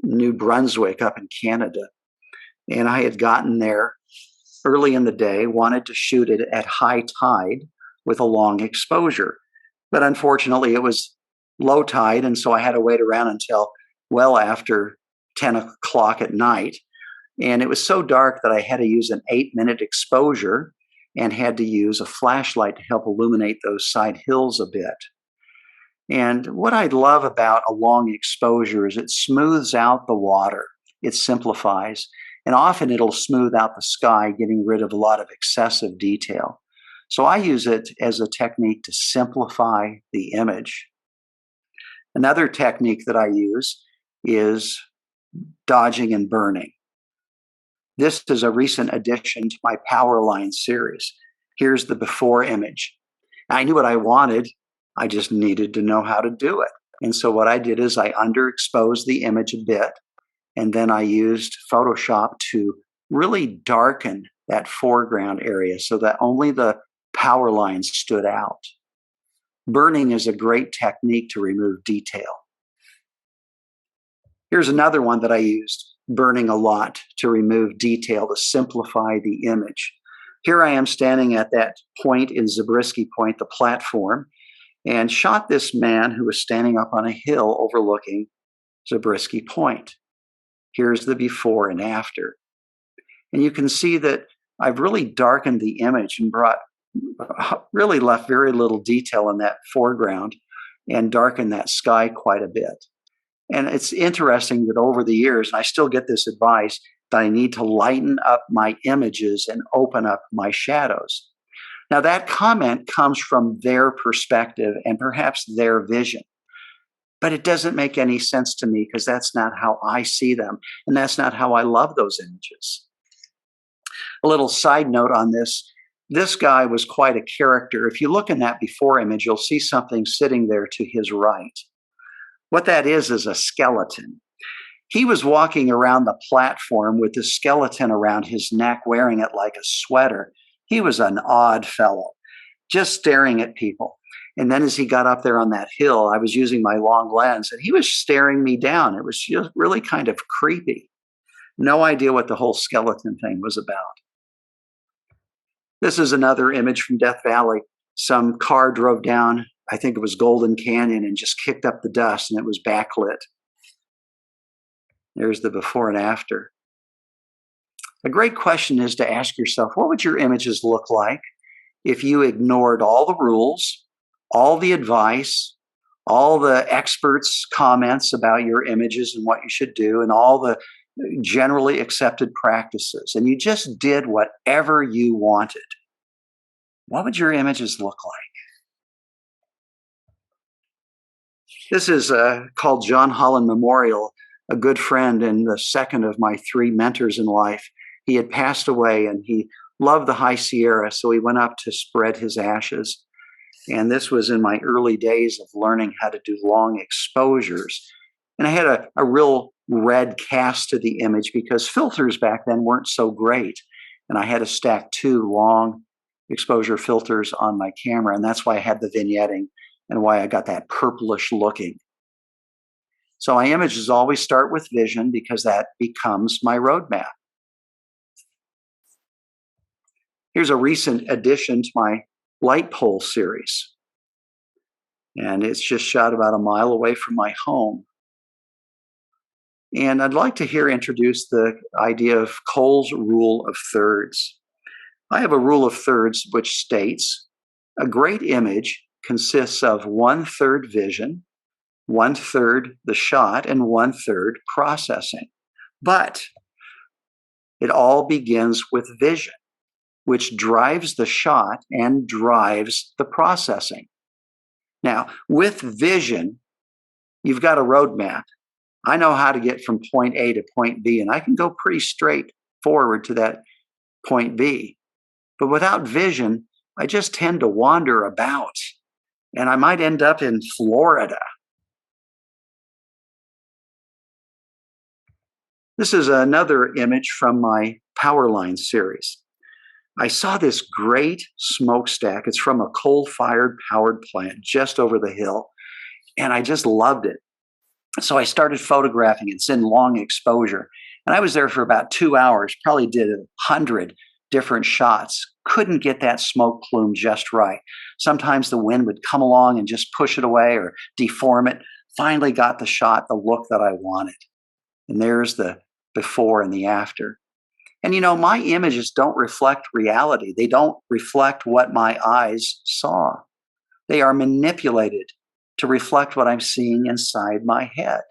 New Brunswick up in Canada. And I had gotten there early in the day, wanted to shoot it at high tide with a long exposure. But unfortunately, it was low tide, and so I had to wait around until well after 10 o'clock at night. And it was so dark that I had to use an 8-minute exposure and had to use a flashlight to help illuminate those side hills a bit. And what I love about a long exposure is it smooths out the water. It simplifies, and often it'll smooth out the sky, getting rid of a lot of excessive detail. So I use it as a technique to simplify the image. Another technique that I use is dodging and burning. This is a recent addition to my Powerline series. Here's the before image. I knew what I wanted. I just needed to know how to do it. And so what I did is I underexposed the image a bit, and then I used Photoshop to really darken that foreground area so that only the power lines stood out. Burning is a great technique to remove detail. Here's another one that I used, burning a lot to remove detail, to simplify the image. Here I am standing at that point in Zabriskie Point, the platform, and shot this man who was standing up on a hill overlooking Zabriskie Point. Here's the before and after. And you can see that I've really darkened the image and really left very little detail in that foreground and darkened that sky quite a bit. And it's interesting that over the years, and I still get this advice, that I need to lighten up my images and open up my shadows. Now, that comment comes from their perspective and perhaps their vision, but it doesn't make any sense to me because that's not how I see them, and that's not how I love those images. A little side note on this. This guy was quite a character. If you look in that before image, you'll see something sitting there to his right. What that is a skeleton. He was walking around the platform with the skeleton around his neck, wearing it like a sweater. He was an odd fellow, just staring at people. And then as he got up there on that hill, I was using my long lens, and he was staring me down. It was just really kind of creepy. No idea what the whole skeleton thing was about. This is another image from Death Valley. Some car drove down, I think it was Golden Canyon, and just kicked up the dust, and it was backlit. There's the before and after. A great question is to ask yourself, what would your images look like if you ignored all the rules, all the advice, all the experts' comments about your images and what you should do, and all the generally accepted practices, and you just did whatever you wanted? What would your images look like? This is called John Holland Memorial, a good friend and the second of my three mentors in life. He had passed away and he loved the High Sierra, so he went up to spread his ashes. And this was in my early days of learning how to do long exposures. And I had a real red cast to the image because filters back then weren't so great. And I had to stack 2 long exposure filters on my camera. And that's why I had the vignetting and why I got that purplish looking. So my images always start with vision because that becomes my roadmap. Here's a recent addition to my light pole series. And it's just shot about a mile away from my home. And I'd like to introduce the idea of Cole's rule of thirds. I have a rule of thirds which states a great image consists of 1/3 vision, 1/3 the shot, and 1/3 processing. But it all begins with vision, which drives the shot and drives the processing. Now, with vision, you've got a roadmap. I know how to get from point A to point B, and I can go pretty straight forward to that point B. But without vision, I just tend to wander about, and I might end up in Florida. This is another image from my Powerline series. I saw this great smokestack. It's from a coal-fired powered plant just over the hill, and I just loved it. So I started photographing it. It's in long exposure. And I was there for about 2 hours, probably did 100 different shots. Couldn't get that smoke plume just right. Sometimes the wind would come along and just push it away or deform it. Finally got the shot, the look that I wanted. And there's the before and the after. And you know, my images don't reflect reality. They don't reflect what my eyes saw. They are manipulated to reflect what I'm seeing inside my head.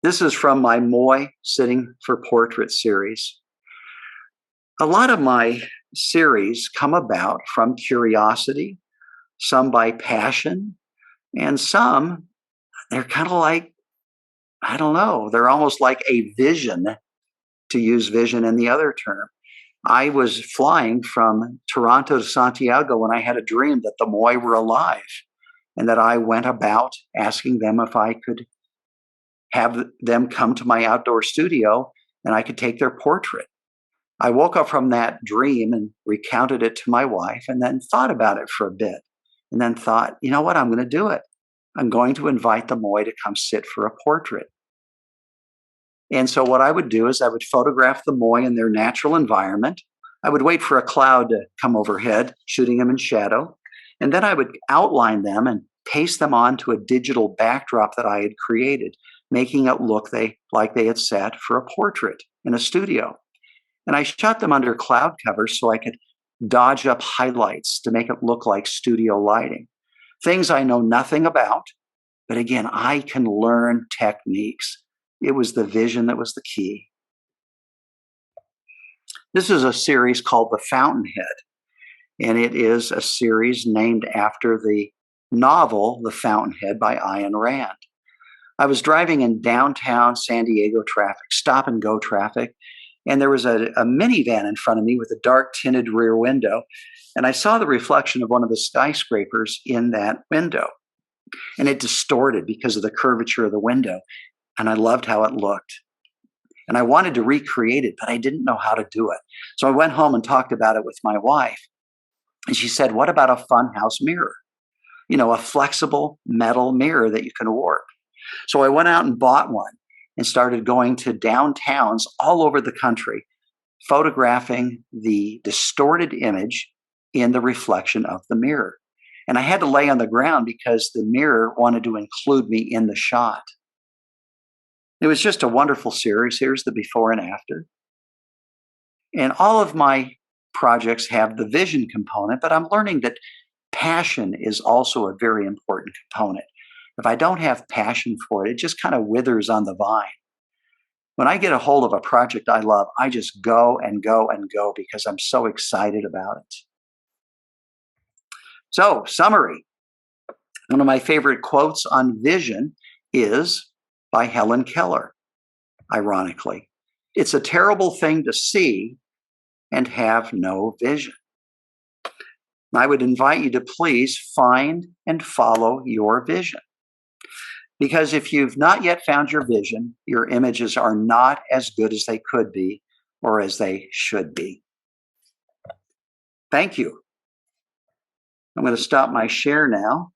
This is from my Moy Sitting for Portrait series. A lot of my series come about from curiosity, some by passion, and some, they're kind of like, I don't know, they're almost like a vision, to use vision in the other term. I was flying from Toronto to Santiago when I had a dream that the Moy were alive and that I went about asking them if I could have them come to my outdoor studio and I could take their portrait. I woke up from that dream and recounted it to my wife and then thought about it for a bit and then thought, you know what, I'm going to do it. I'm going to invite the Moy to come sit for a portrait. And so what I would do is I would photograph the Moy in their natural environment. I would wait for a cloud to come overhead, shooting them in shadow. And then I would outline them and paste them onto a digital backdrop that I had created, making it look like they had sat for a portrait in a studio. And I shot them under cloud cover so I could dodge up highlights to make it look like studio lighting. Things I know nothing about, but again, I can learn techniques. It was the vision that was the key. This is a series called The Fountainhead, and it is a series named after the novel The Fountainhead by Ayn Rand. I was driving in downtown San Diego traffic, stop and go traffic, and there was a minivan in front of me with a dark tinted rear window, and I saw the reflection of one of the skyscrapers in that window, and it distorted because of the curvature of the window. And I loved how it looked. And I wanted to recreate it, but I didn't know how to do it. So I went home and talked about it with my wife. And she said, what about a funhouse mirror? You know, a flexible metal mirror that you can warp. So I went out and bought one and started going to downtowns all over the country, photographing the distorted image in the reflection of the mirror. And I had to lay on the ground because the mirror wanted to include me in the shot. It was just a wonderful series. Here's the before and after. And all of my projects have the vision component, but I'm learning that passion is also a very important component. If I don't have passion for it, it just kind of withers on the vine. When I get a hold of a project I love, I just go and go and go because I'm so excited about it. So, summary. One of my favorite quotes on vision is by Helen Keller, ironically. It's a terrible thing to see and have no vision. I would invite you to please find and follow your vision. Because if you've not yet found your vision, your images are not as good as they could be or as they should be. Thank you. I'm going to stop my share now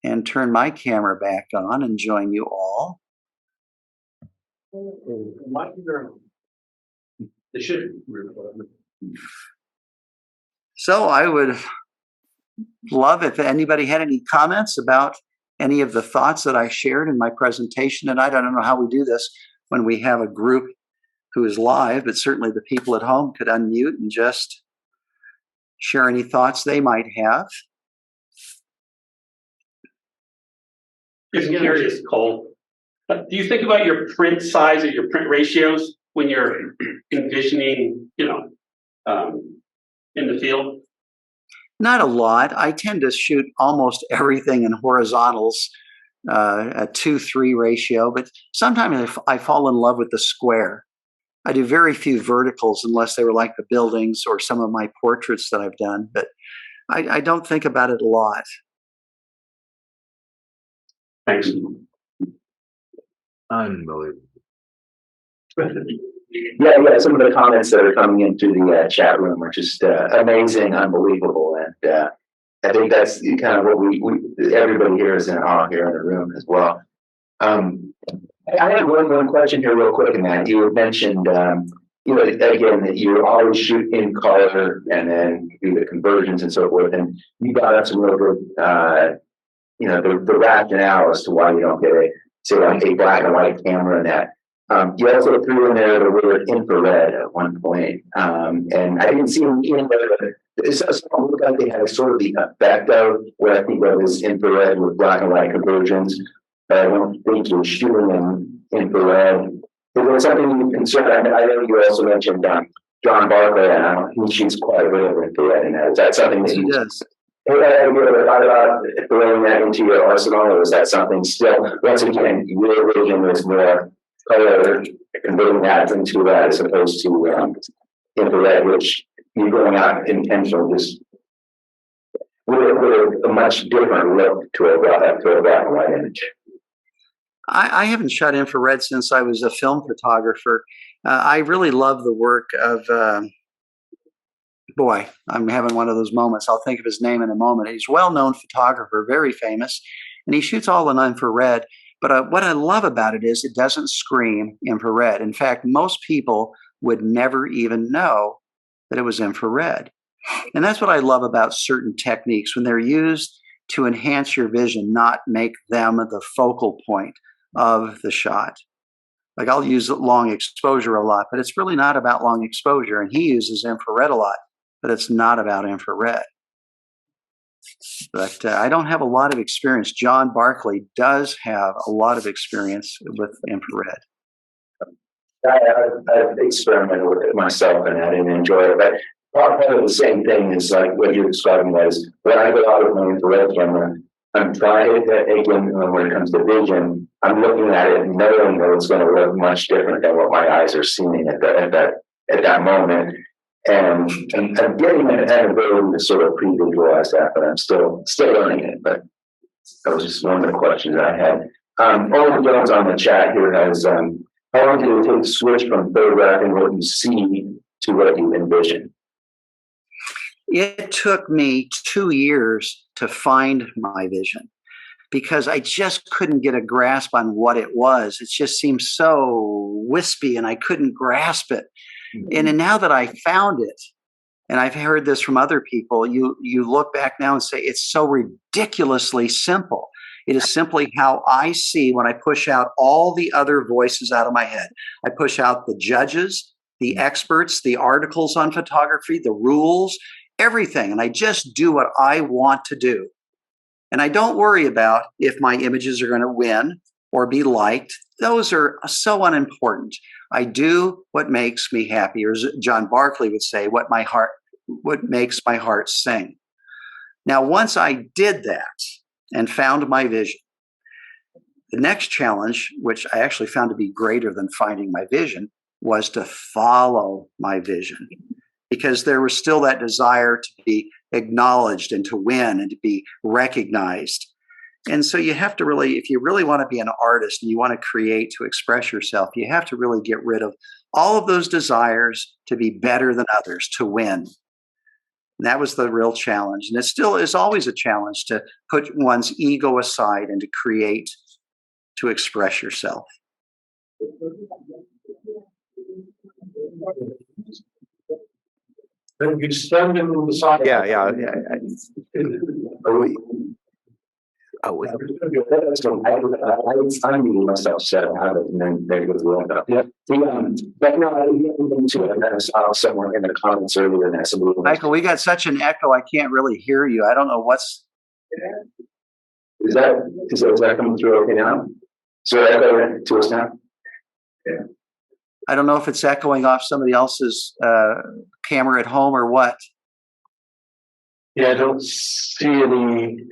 and turn my camera back on and join you all. So I would love if anybody had any comments about any of the thoughts that I shared in my presentation. And I don't know how we do this when we have a group who is live, but certainly the people at home could unmute and just share any thoughts they might have. Just curious, Cole. Do you think about your print size or your print ratios when you're envisioning, in the field? Not a lot. I tend to shoot almost everything in horizontals, a 2:3 ratio, but sometimes I fall in love with the square. I do very few verticals unless they were like the buildings or some of my portraits that I've done, but I don't think about it a lot. Thanks. Unbelievable. Yeah. Some of the comments that are coming into the chat room are just amazing, unbelievable, and I think that's kind of what we everybody here is in awe here in the room as well. I have one question here, real quick, and that you had mentioned, again, that you always shoot in color and then do the conversions and so forth, and you brought up some real good, the rationale as to why you don't get a black and white camera in that. You also threw in there the word infrared at one point, and I didn't see them in there, but it looked like they had sort of the effect of what I think of as infrared with black and white conversions. But I don't think you're shooting in infrared. Is there something you concerned? I know you also mentioned John Barker, and he shoots quite a bit of infrared in that. Is that something that He does. Have you ever thought about throwing that into your arsenal, or is that something still, once again, your vision is more color, converting that into that as opposed to infrared, which you're going out intentional, just with a much different look to a black and white image? I haven't shot infrared since I was a film photographer. I really love the work of, I'm having one of those moments. I'll think of his name in a moment. He's a well-known photographer, very famous, and he shoots all in infrared. But what I love about it is it doesn't scream infrared. In fact, most people would never even know that it was infrared. And that's what I love about certain techniques when they're used to enhance your vision, not make them the focal point of the shot. Like I'll use long exposure a lot, but it's really not about long exposure. And he uses infrared a lot, but it's not about infrared. But I don't have a lot of experience. John Barkley does have a lot of experience with infrared. I've experimented with it myself and I didn't enjoy it. But part of the same thing is like what you're describing as when I go out with my infrared camera, I'm trying it again when it comes to vision. I'm looking at it knowing that it's going to look much different than what my eyes are seeing at that moment. And I'm getting an ability to sort of pre-visualize that, but I'm still learning it. But that was just one of the questions I had. Owen Jones on the chat here has, how long did it take to switch from photographing what you see to what you envision? It took me 2 years to find my vision because I just couldn't get a grasp on what it was. It just seemed so wispy and I couldn't grasp it. Mm-hmm. And now that I found it, and I've heard this from other people, you look back now and say, it's so ridiculously simple. It is simply how I see when I push out all the other voices out of my head. I push out the judges, the experts, the articles on photography, the rules, everything. And I just do what I want to do. And I don't worry about if my images are going to win or be liked. Those are so unimportant. I do what makes me happy, or as John Barclay would say, what makes my heart sing. Now, once I did that and found my vision, the next challenge, which I actually found to be greater than finding my vision, was to follow my vision, because there was still that desire to be acknowledged and to win and to be recognized. And so you have to really, if you really want to be an artist and you want to create, to express yourself, you have to really get rid of all of those desires to be better than others, to win. And that was the real challenge. And it still is always a challenge to put one's ego aside and to create, to express yourself. Yeah. I'm meeting myself set out and then there goes the one up. Yeah. But no, I didn't into it. And then I saw somewhere in the comments earlier and that's Michael, we got such an echo, I can't really hear you. I don't know what's. Is that coming through okay now? So echo to us now? Yeah. I don't know if it's echoing off somebody else's camera at home or what. Yeah, I don't see any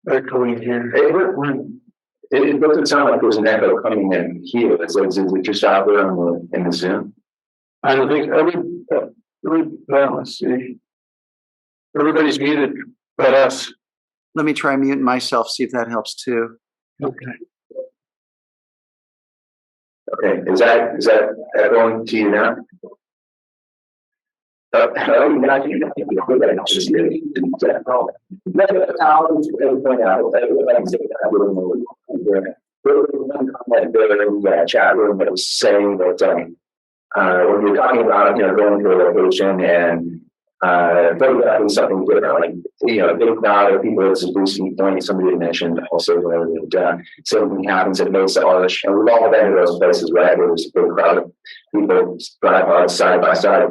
echoing here. It doesn't sound like there's an echo coming in here. Is it just out there in the Zoom? I don't think let's see. Everybody's muted but us. Let me try muting myself, see if that helps too. Okay. Okay, is that echoing to you now? Chat room that was saying that when you're talking about going to a location and photographing something different, like think now that people, this is boosting point somebody mentioned also that something happens at Mesa Arch, and we've all been to those places, right, where there's a big crowd of people drive by side by side.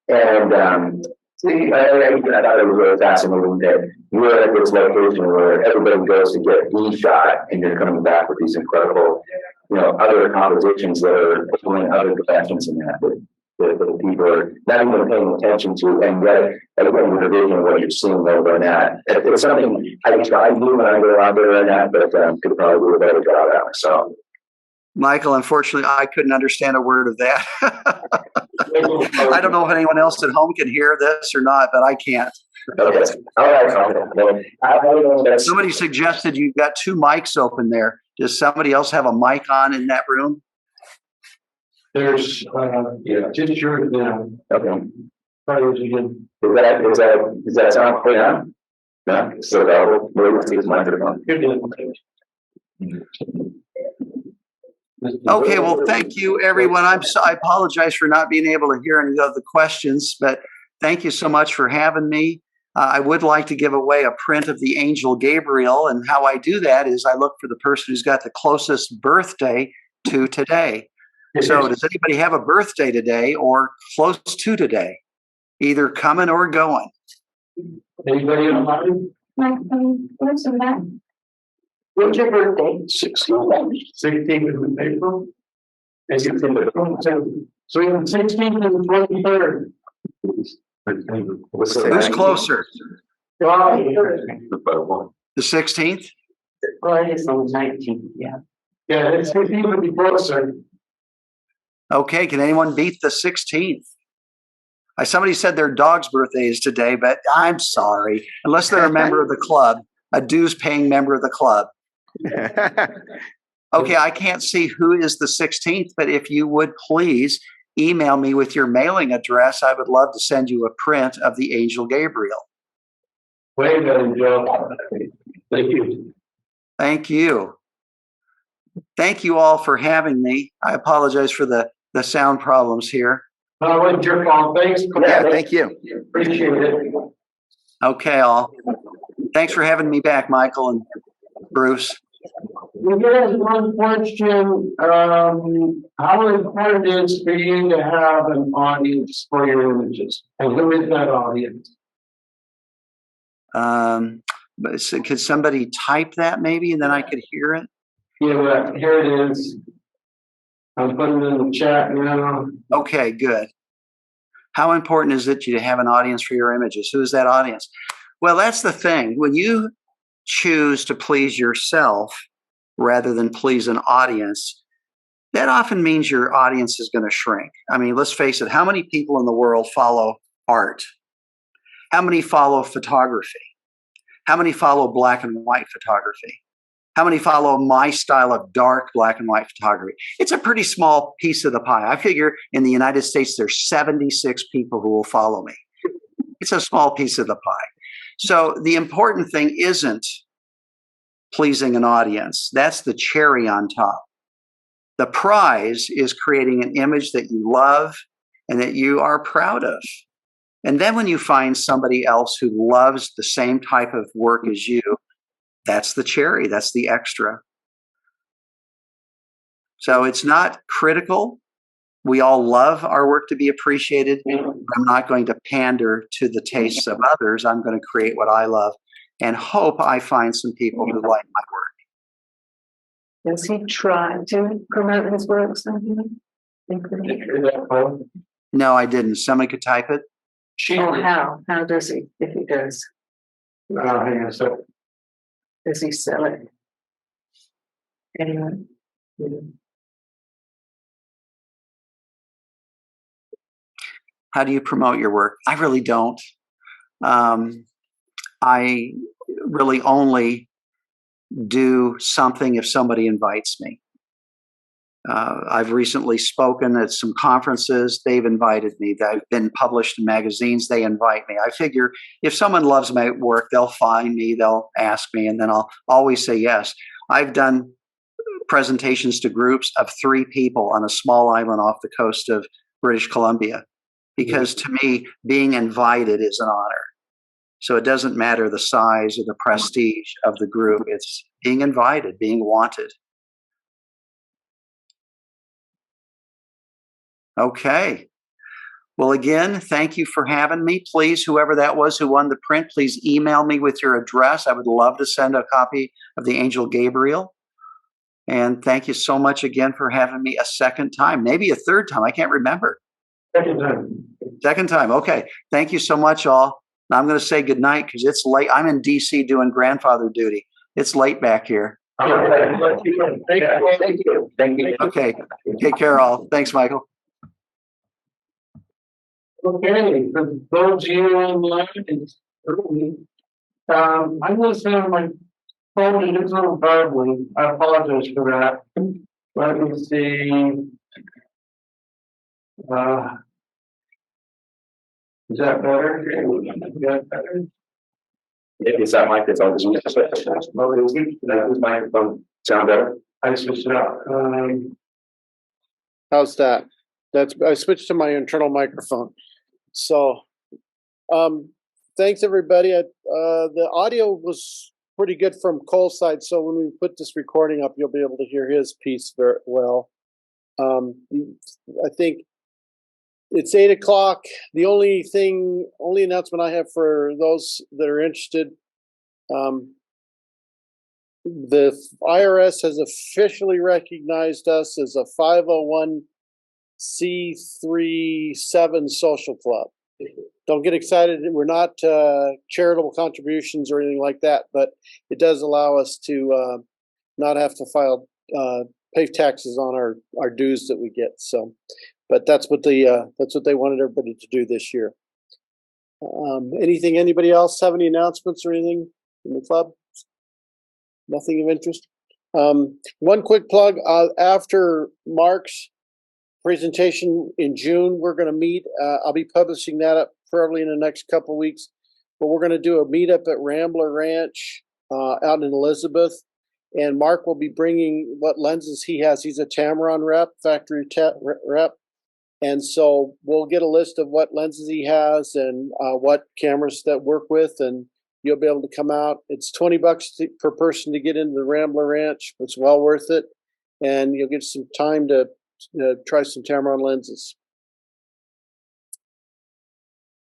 And I thought it was really fascinating that we're at this location where everybody goes to get the shot, and you're coming back with these incredible, other compositions that are pulling other dimensions in that the people are not even paying attention to, and yet everybody with a vision of what you're seeing over in that. It's something I try to do when I go out there in that, but could probably do a better job at myself. Michael, unfortunately, I couldn't understand a word of that. I don't know if anyone else at home can hear this or not, but I can't. Okay. All right. Somebody suggested you've got two mics open there. Does somebody else have a mic on in that room? There's just yours now. Okay. Is that sound clear now? No. So we'll use microphone. Okay, well, thank you, everyone. I apologize for not being able to hear any of the questions, but thank you so much for having me. I would like to give away a print of the Angel Gabriel, and how I do that is I look for the person who's got the closest birthday to today. So does anybody have a birthday today or close to today? Either coming or going. Anybody online? What's that? What's your birthday? 16th of April. And so we have 16th and 23rd. Who's closer? The 16th? Well, it is on the 19th, yeah. Yeah, it's 16th would be closer. Okay, can anyone beat the 16th? Somebody said their dog's birthday is today, but I'm sorry. Unless they're a member of the club, a dues-paying member of the club. Okay, I can't see who is the 16th, but if you would please email me with your mailing address, I would love to send you a print of the Angel Gabriel. Way better job. Thank you. Thank you. Thank you all for having me. I apologize for the sound problems here. No, it wasn't your fault. Thanks. Yeah, thank you. Appreciate it. Okay, all. Thanks for having me back, Michael and Bruce. We get one question, how important it is for you to have an audience for your images? And who is that audience? But could somebody type that maybe, and then I could hear it? Yeah, here it is. I'm putting it in the chat now. Okay, good. How important is it to have an audience for your images? Who is that audience? Well, that's the thing. When you choose to please yourself rather than please an audience, that often means your audience is going to shrink. I mean, let's face it, how many people in the world follow art? How many follow photography? How many follow black and white photography? How many follow my style of dark black and white photography? It's a pretty small piece of the pie. I figure in the United States, there's 76 people who will follow me. It's a small piece of the pie. So the important thing isn't pleasing an audience. That's the cherry on top. The prize is creating an image that you love and that you are proud of. And then when you find somebody else who loves the same type of work as you, that's the cherry, that's the extra. So it's not critical. We all love our work to be appreciated. I'm not going to pander to the tastes of others. I'm going to create what I love and hope I find some people who like my work. Does he try to promote his works? No, I didn't. Somebody could type it. Oh, how? How does he, if he does? Hang on a second. Does he sell it? Anyway. How do you promote your work? I really don't. I really only do something if somebody invites me. I've recently spoken at some conferences. They've invited me. I've been published in magazines. They invite me. I figure if someone loves my work, they'll find me, they'll ask me, and then I'll always say yes. I've done presentations to groups of 3 people on a small island off the coast of British Columbia, because to me, being invited is an honor. So it doesn't matter the size or the prestige of the group. It's being invited, being wanted. Okay. Well, again, thank you for having me. Please, whoever that was who won the print, please email me with your address. I would love to send a copy of the Angel Gabriel. And thank you so much again for having me a second time, maybe a third time. I can't remember. Second time. Second time. Okay. Thank you so much, all. Now I'm going to say goodnight because it's late. I'm in DC doing grandfather duty. It's late back here. Thank you. Thank you. Okay. Take care, all. Thanks, Michael. Okay, for those of you online, it's early. I'm going to send my phone a little verbally. I apologize for that. Let me see. Is that better? Is that better? If it's that mic, that's always my microphone sound better. I switched it out. How's that? I switched to my internal microphone. So, thanks everybody. The audio was pretty good from Cole's side. So when we put this recording up, you'll be able to hear his piece very well. I think it's 8 o'clock. The only announcement I have for those that are interested, the IRS has officially recognized us as a 501c37 social club. Don't get excited. We're not charitable contributions or anything like that, but it does allow us to not have to pay taxes on our dues that we get. So, but that's what they wanted everybody to do this year. Anybody else have any announcements or anything in the club? Nothing of interest. One quick plug, after Mark's presentation in June, we're going to meet. I'll be publishing that up probably in the next couple of weeks, but we're going to do a meetup at Rambler Ranch out in Elizabeth. And Mark will be bringing what lenses he has. He's a Tamron rep, factory rep. And so we'll get a list of what lenses he has and what cameras that work with. And you'll be able to come out. It's $20 per person to get into the Rambler Ranch. It's well worth it. And you'll get some time to try some Tamron lenses.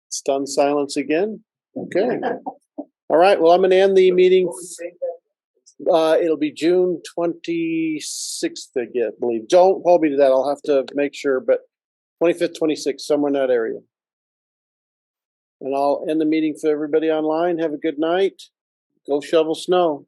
Stunned silence again. Okay. All right. Well, I'm going to end the meeting. It'll be June 26th, I believe. Don't hold me to that. I'll have to make sure, but 25th, 26th, somewhere in that area. And I'll end the meeting for everybody online. Have a good night. Go shovel snow.